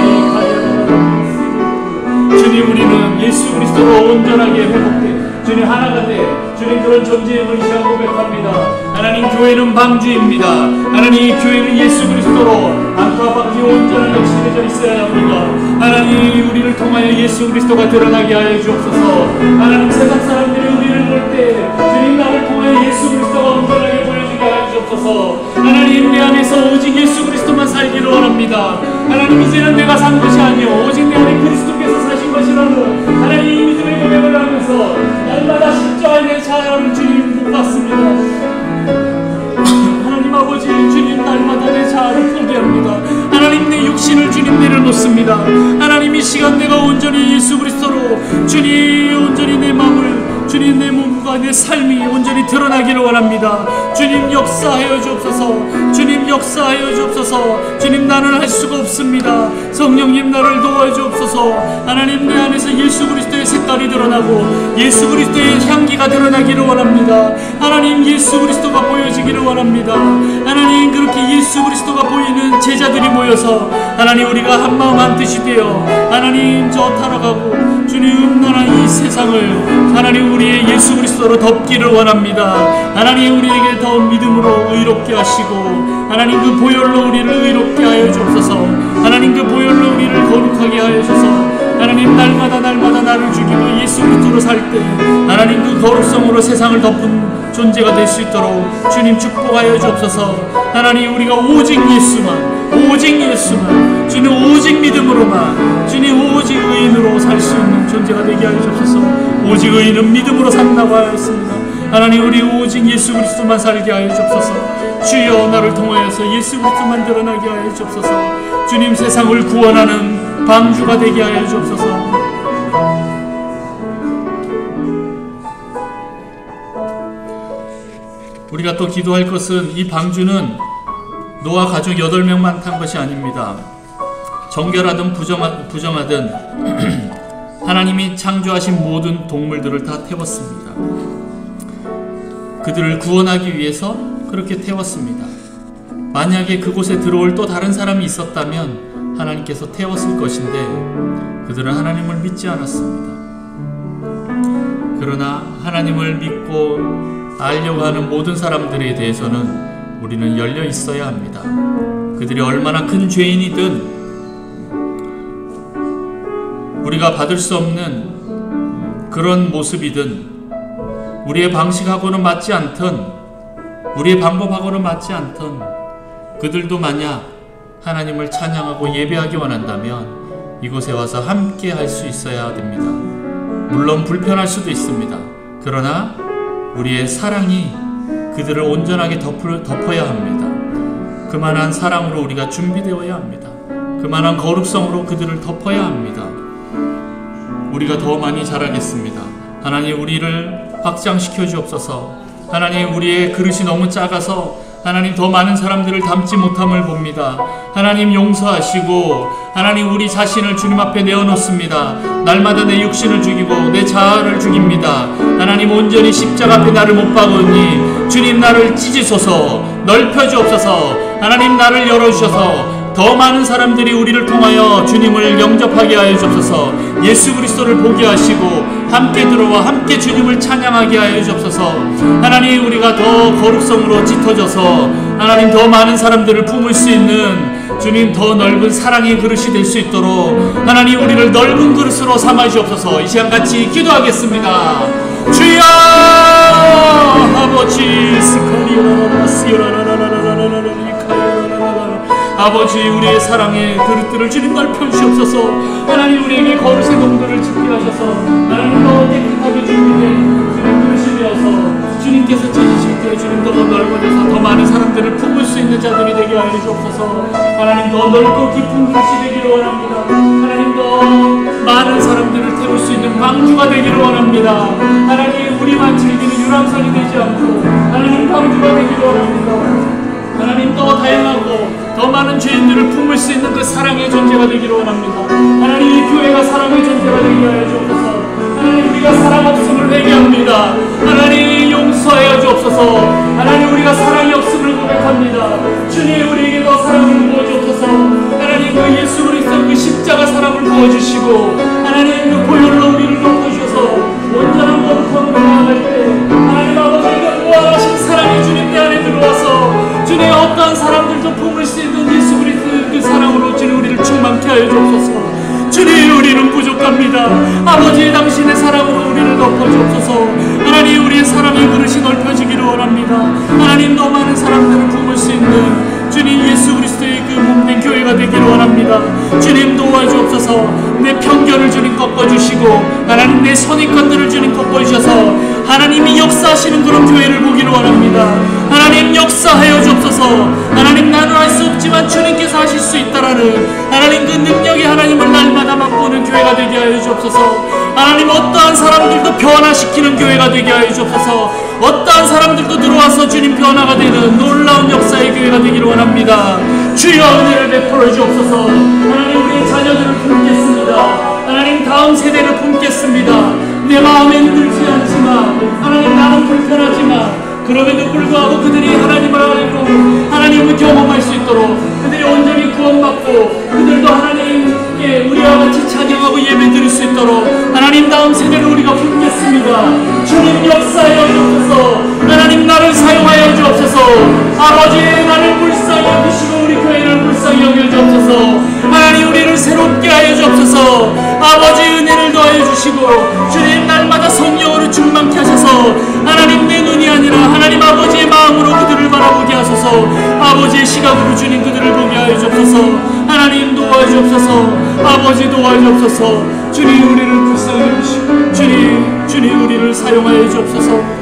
주님, 우리는 예수 그리스도로 온전하게 회복돼 주님 하나가 돼 주님 그런 존재임을 이 시간 고백합니다. 하나님, 교회는 방주입니다. 하나님, 교회는 예수 그리스도로 안과 밖에 온전한 역신해져 있어야 합니다. 하나님, 우리를 통하여 예수 그리스도가 드러나게 하여 주옵소서. 하나님, 세상 사람들이 우리를 볼 때 주님 나를 통하여 예수 그리스도가 온전하게 보여주게 하여 주옵소서. 하나님, 내 안에서 오직 예수 그리스도만 살기를 원합니다. 하나님, 이제는 내가 산 것이 아니오 오직 내 안에 그리스도께서 사신 것이라는 하나님 이 믿음의 고백을 하면서 날마다 십자가에 내 자아를 주님 못 받습니다. 하나님 아버지, 주님 날마다 내 자아를 포기합니다. 하나님, 내 육신을 주님 내려놓습니다. 하나님, 이 시간 내가 온전히 예수 그리스도로 주님 온전히 내 마음을 주님 내 몸과 내 삶이 온전히 드러나기를 원합니다. 주님 역사하여 주옵소서. 주님 역사하여 주옵소서. 주님, 나는 할 수가 없습니다. 성령님, 나를 도와주옵소서. 하나님, 내 안에서 예수 그리스도의 색깔이 드러나고 예수 그리스도의 향기가 드러나기를 원합니다. 하나님, 예수 그리스도가 보여지기를 원합니다. 하나님, 그렇게 예수 그리스도가 보이는 제자들이 모여서 하나님, 우리가 한마음 한뜻이 되어 하나님 저 타락하고 주님 음란한 이 세상을 하나님 우리의 예수 그리스도로 덮기를 원합니다. 하나님, 우리에게 더 믿음으로 의롭게 하시고 하나님 그 보혈로 우리를 의롭게 하여 주옵소서. 하나님, 그 보혈로 우리를 거룩하게 하여 주소서. 하나님, 날마다 나를 죽이고 예수 그리스도로 살 때 하나님 그 거룩성으로 세상을 덮은 존재가 될 수 있도록 주님 축복하여 주옵소서. 하나님, 우리가 오직 예수만 주님 오직 믿음으로만 주님 오직 의인으로 살 수 있는 존재가 되게 하여 주옵소서. 오직 의인은 믿음으로 산다고 하였습니다. 하나님, 우리 오직 예수 그리스도만 살게 하여 주옵소서. 주여, 나를 통하여서 예수 그리스도만 드러나게 하여 주옵소서. 주님, 세상을 구원하는 방주가 되게 하여 주옵소서. 우리가 또 기도할 것은 이 방주는 노아 가족 8명만 탄 것이 아닙니다. 정결하든 부정하든 하나님이 창조하신 모든 동물들을 다 태웠습니다. 그들을 구원하기 위해서 그렇게 태웠습니다. 만약에 그곳에 들어올 또 다른 사람이 있었다면 하나님께서 태웠을 것인데 그들은 하나님을 믿지 않았습니다. 그러나 하나님을 믿고 알려고 하는 모든 사람들에 대해서는 우리는 열려 있어야 합니다. 그들이 얼마나 큰 죄인이든 우리가 받을 수 없는 그런 모습이든 우리의 방식하고는 맞지 않던 우리의 방법하고는 맞지 않던 그들도 만약 하나님을 찬양하고 예배하기 원한다면 이곳에 와서 함께 할 수 있어야 됩니다. 물론 불편할 수도 있습니다. 그러나 우리의 사랑이 그들을 온전하게 덮어야 합니다. 그만한 사랑으로 우리가 준비되어야 합니다. 그만한 거룩성으로 그들을 덮어야 합니다. 우리가 더 많이 자라겠습니다. 하나님 우리를 확장시켜 주옵소서. 하나님 우리의 그릇이 너무 작아서 하나님 더 많은 사람들을 담지 못함을 봅니다. 하나님 용서하시고 하나님 우리 자신을 주님 앞에 내어놓습니다. 날마다 내 육신을 죽이고 내 자아를 죽입니다. 하나님 온전히 십자가 앞에 나를 못 박으니 주님 나를 찢으소서. 넓혀주옵소서. 하나님 나를 열어주셔서 더 많은 사람들이 우리를 통하여 주님을 영접하게 하여 주옵소서. 예수 그리스도를 보게 하시고 함께 들어와 함께 주님을 찬양하게 하여 주옵소서. 하나님 우리가 더 거룩성으로 짙어져서 하나님 더 많은 사람들을 품을 수 있는 주님 더 넓은 사랑의 그릇이 될 수 있도록 하나님 우리를 넓은 그릇으로 삼아 주옵소서. 이 시간 같이 기도하겠습니다. 주여 아버지 아버지 우리의 사랑의 그릇들을 주님 넓혀주시옵소서. 하나님 우리에게 거룩의 동들을 짓게 하셔서 하나님 더 깨끗하게 준비된 주님 그릇이 되어서 주님께서 찾으실 때 주님 더 넓어져서 더 많은 사람들을 품을 수 있는 자들이 되게 하여 주옵소서. 하나님 더 넓고 깊은 그릇이 되기를 원합니다. 하나님 더 많은 사람들을 태울 수 있는 방주가 되기를 원합니다. 하나님 우리만 즐기는 유람선이 되지 않고 하나님 방주가 되기를 원합니다. 하나님 더 다양하고 더 많은 죄인들을 품을 수 있는 그 사랑의 존재가 되기를 원합니다. 하나님 이 교회가 사랑의 존재가 되게 하여 주옵소서. 하나님 우리가 사랑 없음을 회개합니다. 하나님 용서하여 주옵소서. 하나님 우리가 사랑이 없음을 고백합니다. 주님 우리에게 더 사랑을 부어주옵소서. 하나님 그 예수 그리스도 그 십자가 사랑을 부어주시고 하나님 그 보혈로 우리를 덮어주셔서 온전한 거룩함으로 나아갈 때 하나님 아버지가 무한하신 사랑이 주님 내 안에 들어와서 주님 어떠한 사람들도 품을 수 있는 예수 그리스도 그 사랑으로 주님 우리를 충만케 하여 주옵소서. 주님 우리는 부족합니다. 아버지 당신의 사랑으로 우리를 덮어주옵소서. 하나님 우리의 사랑의 그릇이 넓혀지기를 원합니다. 하나님 더 많은 사람들을 품을 수 있는 주님 예수 그리스도의 그 몸된 교회가 되기를 원합니다. 주님 도와주옵소서. 내 편견을 주님 꺾어주시고 하나님 내 선입관들을 주님 꺾어주셔서 하나님이 역사하시는 그런 교회를 보기를 원합니다. 하나님 역사하여 주옵소서. 하나님 나는 할 수 없지만 주님께서 하실 수 있다라는 하나님 그 능력의 하나님을 날마다 맛보는 교회가 되게 하여 주옵소서. 하나님 어떠한 사람들도 변화시키는 교회가 되게 하여 주옵소서. 어떠한 사람들도 들어와서 주님 변화가 되는 놀라운 역사의 교회가 되기를 원합니다. 주여 은혜를 베풀어 주옵소서. 하나님 우리의 자녀들을 품겠습니다. 하나님 다음 세대를 품겠습니다. 내 마음에 들지 않지만 하나님 나는 불편하지만 그럼에도 불구하고 그들이 하나님을 알고 하나님을 경험할 수 있도록 그들이 온전히 구원받고 그들도 하나님께 우리와 같이 찬양하고 예배드릴 수 있도록 하나님 다음 세대를 우리가 품겠습니다. 주님 역사하여 주옵소서. 하나님 나를 사용하여 주옵소서. 아버지 나를 불쌍히 여기시고 우리 교회를 불쌍히 여겨 주옵소서. 하나님 우리를 새롭게 하여 주옵소서. 아버지 은혜를 더하여 주시고 주님 날마다 성령으로 충만케 하셔서 하나님 내 눈이 아니라 하나님 아버지의 마음으로 그들을 바라보게 하소서. 아버지의 시각으로 주님 그들을 보게 하여 주옵소서. 하나님 도와주옵소서. 아버지 도와주옵소서. 주님 우리를 불쌍히 여기시고 주님 우리를 사용하여 주옵소서.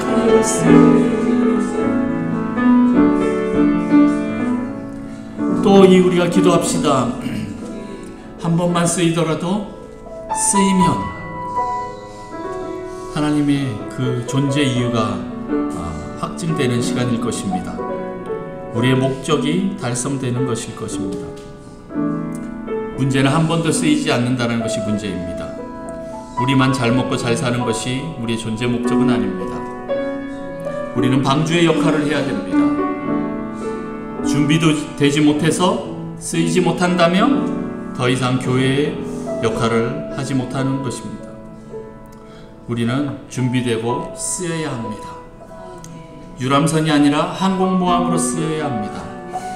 또 이 우리가 기도합시다. 한 번만 쓰이더라도 쓰이면 하나님의 그 존재 이유가 확증되는 시간일 것입니다. 우리의 목적이 달성되는 것일 것입니다. 문제는 한 번도 쓰이지 않는다는 것이 문제입니다. 우리만 잘 먹고 잘 사는 것이 우리의 존재 목적은 아닙니다. 우리는 방주의 역할을 해야 됩니다. 준비도 되지 못해서 쓰이지 못한다면 더 이상 교회의 역할을 하지 못하는 것입니다. 우리는 준비되고 쓰여야 합니다. 유람선이 아니라 항공모함으로 쓰여야 합니다.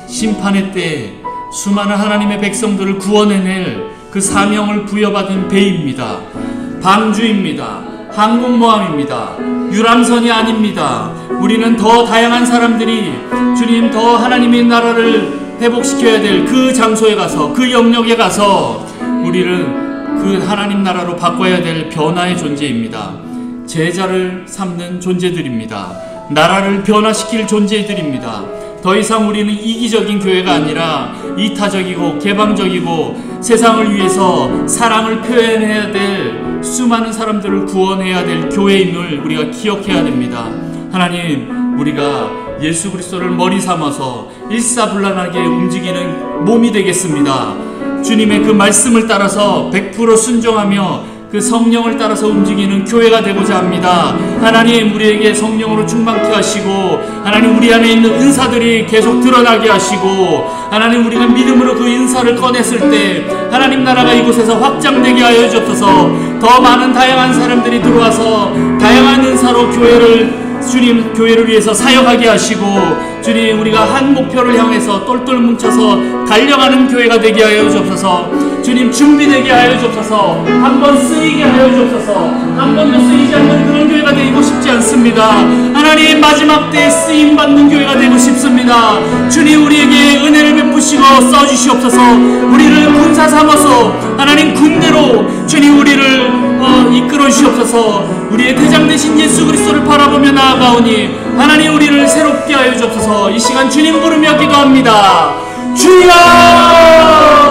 심판의 때에 수많은 하나님의 백성들을 구원해낼 그 사명을 부여받은 배입니다. 방주입니다. 항공모함입니다. 유람선이 아닙니다. 우리는 더 다양한 사람들이 주님 더 하나님의 나라를 회복시켜야 될 그 장소에 가서 그 영역에 가서 우리를 그 하나님 나라로 바꿔야 될 변화의 존재입니다. 제자를 삼는 존재들입니다. 나라를 변화시킬 존재들입니다. 더 이상 우리는 이기적인 교회가 아니라 이타적이고 개방적이고 세상을 위해서 사랑을 표현해야 될 수많은 사람들을 구원해야 될 교회임을 우리가 기억해야 됩니다. 하나님, 우리가 예수 그리스도를 머리 삼아서 일사불란하게 움직이는 몸이 되겠습니다. 주님의 그 말씀을 따라서 100% 순종하며 그 성령을 따라서 움직이는 교회가 되고자 합니다. 하나님, 우리에게 성령으로 충만케 하시고 하나님, 우리 안에 있는 은사들이 계속 드러나게 하시고 하나님, 우리가 믿음으로 그 은사를 꺼냈을 때 하나님 나라가 이곳에서 확장되게 하여 주옵소서. 더 많은 다양한 사람들이 들어와서 다양한 은사로 주님 교회를 위해서 사역하게 하시고 주님, 우리가 한 목표를 향해서 똘똘 뭉쳐서 달려가는 교회가 되게 하여 주옵소서. 주님, 준비되게 하여 주옵소서. 한번 쓰이게 하여 주옵소서. 한 번도 쓰이지 않는 그런 교회가 되고 싶지 않습니다. 하나님, 마지막 때에 쓰임받는 교회가 되고 싶습니다. 주님, 우리에게 은혜를 베푸시고 써주시옵소서. 우리를 군사 삼아서 하나님 군대로 주님 우리를 이끌어 주시옵소서. 우리의 대장 되신 예수 그리스도를 바라보며 나아가오니 하나님, 우리를 새롭게 하여 주옵소서. 이 시간 주님 부르며 기도합니다. 주여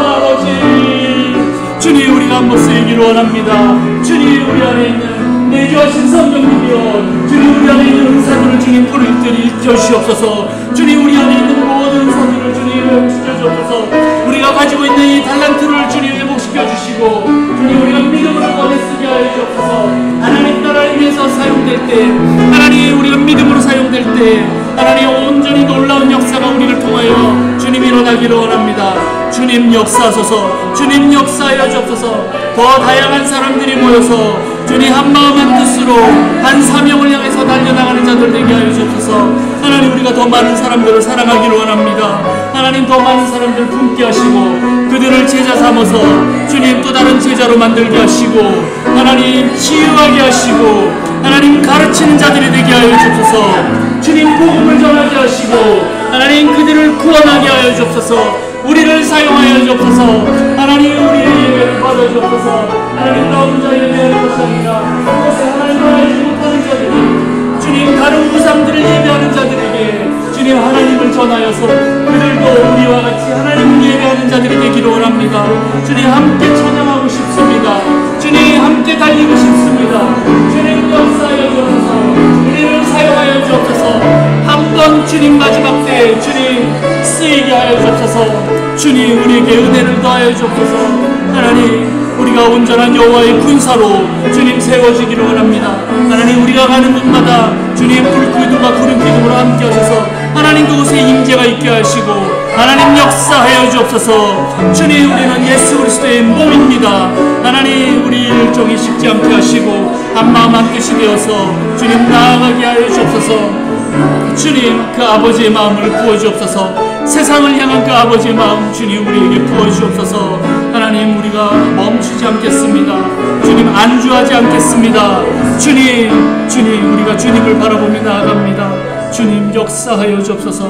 아버지, 주님, 우리가 한번 쓰이기를 원합니다. 주님, 우리 안에 있는 내주하신 성령님이여, 주님, 우리 안에 있는 은사들을 주님 불을 주시옵소서. 주님, 우리 안에 있는 모든 은사들을 주님 회복시켜 주옵소서. 우리가 가지고 있는 이 달란트를 주님 회복시켜 주시고 주님, 우리가 믿음으로 꺼내 쓰게 하여 주옵소서. 하나님 나라를 위해서 사용될 때, 하나님 우리가 믿음으로 사용될 때 하나님 온전히 놀라운 역사가 우리를 통하여 주님 일어나기를 원합니다. 주님 역사하소서. 주님 역사하여 주옵소서. 더 다양한 사람들이 모여서 주님 한마음 한뜻으로 한 사명을 향해서 달려나가는 자들 되게 하여 주옵소서. 하나님, 우리가 더 많은 사람들을 사랑하기를 원합니다. 하나님, 더 많은 사람들을 품게 하시고 그들을 제자 삼아서 주님 또 다른 제자로 만들게 하시고 하나님 치유하게 하시고 하나님 가르치는 자들이 되게 하여 주옵소서. 주님 복음을 전하게 하시고 하나님 그들을 구원하게 하여 주옵소서. 우리를 사용하여 주옵소서. 하나님, 우리의 예배를 받아 주옵소서. 하나님, 나 혼자 예배하는 것이 아니라 그것에 하나님을 알지 못하는 자들이 주님 다른 우상들을 예배하는 자들에게 주님 하나님을 전하여서 그들도 우리와 같이 하나님을 예배하는 자들이 되기를 원합니다. 주님, 함께 찬양하고 싶습니다. 주님, 함께 달리고 싶습니다. 주님 역사하여 주옵소서. 우리를 사용하여 주옵소서. 한번 주님 마지막 때에 주님 쓰이게 하여 주옵소서. 주님, 우리에게 은혜를 더하여 주옵소서. 하나님, 우리가 온전한 여호와의 군사로 주님 세워지기를 원합니다. 하나님, 우리가 가는 곳마다 주님 불기둥과 구름기둥으로 함께 하셔서 하나님 그곳에 임재가 있게 하시고 하나님 역사하여 주옵소서. 주님, 우리는 예수 그리스도의 몸입니다. 하나님, 우리 일정이 식지 않게 하시고 한마음 한뜻이 되어서 주님 나아가게 하여 주옵소서. 주님, 그 아버지의 마음을 부어주옵소서. 세상을 향한 그 아버지의 마음 주님 우리에게 부어주옵소서. 하나님, 우리가 멈추지 않겠습니다. 주님, 안주하지 않겠습니다. 주님, 우리가 주님을 바라보며 나아갑니다. 주님, 역사하여 주옵소서.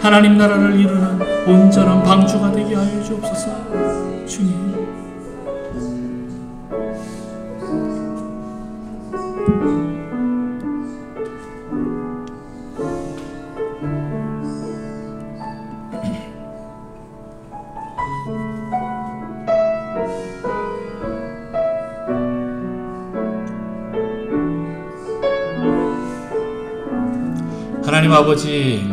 하나님 나라를 이루는 온전한 방주가 되게 하여 주옵소서. 주님, 하나님 아버지,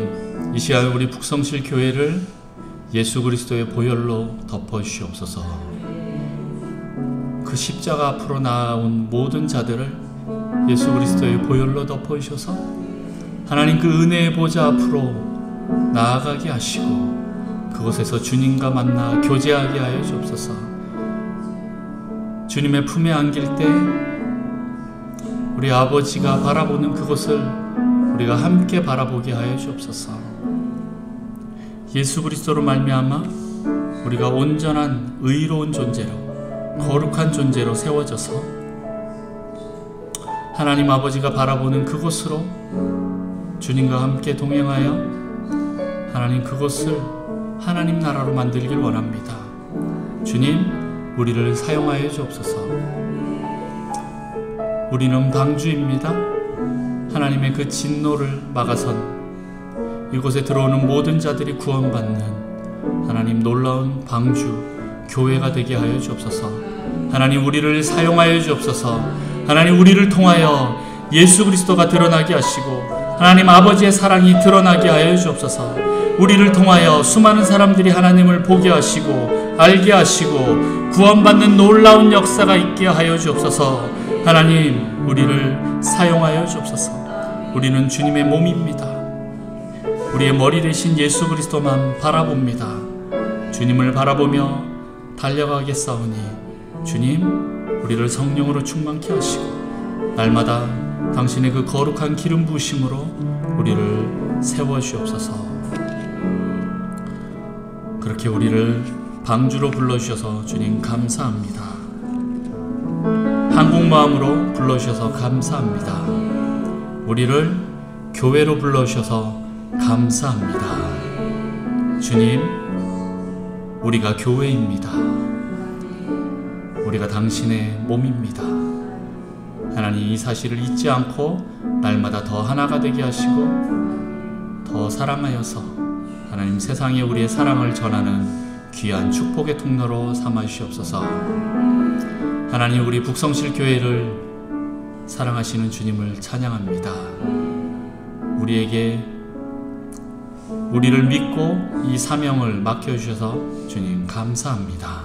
이 시간 우리 북성실 교회를 예수 그리스도의 보혈로 덮어주시옵소서. 그 십자가 앞으로 나아온 모든 자들을 예수 그리스도의 보혈로 덮어주셔서 하나님 그 은혜의 보좌 앞으로 나아가게 하시고 그곳에서 주님과 만나 교제하게 하여 주옵소서. 주님의 품에 안길 때 우리 아버지가 바라보는 그것을 우리가 함께 바라보게 하여 주옵소서. 예수 그리스도로 말미암아 우리가 온전한 의로운 존재로, 거룩한 존재로 세워져서 하나님 아버지가 바라보는 그곳으로 주님과 함께 동행하여 하나님 그곳을 하나님 나라로 만들길 원합니다. 주님, 우리를 사용하여 주옵소서. 우리는 방주입니다. 하나님의 그 진노를 막아선 이곳에 들어오는 모든 자들이 구원받는 하나님 놀라운 방주, 교회가 되게 하여 주옵소서. 하나님, 우리를 사용하여 주옵소서. 하나님, 우리를 통하여 예수 그리스도가 드러나게 하시고 하나님 아버지의 사랑이 드러나게 하여 주옵소서. 우리를 통하여 수많은 사람들이 하나님을 보게 하시고 알게 하시고 구원받는 놀라운 역사가 있게 하여 주옵소서. 하나님, 우리를 사용하여 주옵소서. 우리는 주님의 몸입니다. 우리의 머리 대신 예수 그리스도만 바라봅니다. 주님을 바라보며 달려가겠사오니 주님, 우리를 성령으로 충만케 하시고 날마다 당신의 그 거룩한 기름 부으심으로 우리를 세워주옵소서. 그렇게 우리를 방주로 불러주셔서 주님 감사합니다. 한국마음으로 불러주셔서 감사합니다. 우리를 교회로 불러주셔서 감사합니다. 주님, 우리가 교회입니다. 우리가 당신의 몸입니다. 하나님, 이 사실을 잊지 않고 날마다 더 하나가 되게 하시고 더 사랑하여서 하나님 세상에 우리의 사랑을 전하는 귀한 축복의 통로로 삼아주시옵소서. 하나님, 우리 북성실 교회를 사랑하시는 주님을 찬양합니다. 우리를 믿고 이 사명을 맡겨주셔서 주님 감사합니다.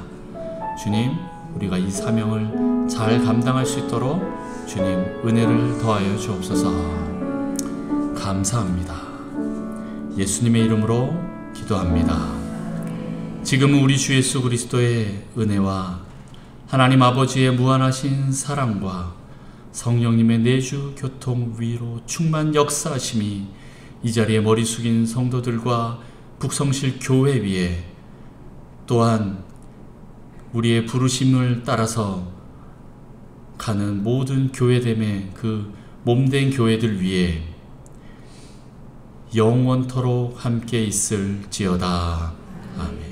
주님, 우리가 이 사명을 잘 감당할 수 있도록 주님 은혜를 더하여 주옵소서. 감사합니다. 예수님의 이름으로 기도합니다. 지금은 우리 주 예수 그리스도의 은혜와 하나님 아버지의 무한하신 사랑과 성령님의 내주 교통 위로 충만 역사하심이 이 자리에 머리 숙인 성도들과 북성실 교회 위에 또한 우리의 부르심을 따라서 가는 모든 교회됨의 그 몸된 교회들 위에 영원토록 함께 있을지어다. 아멘.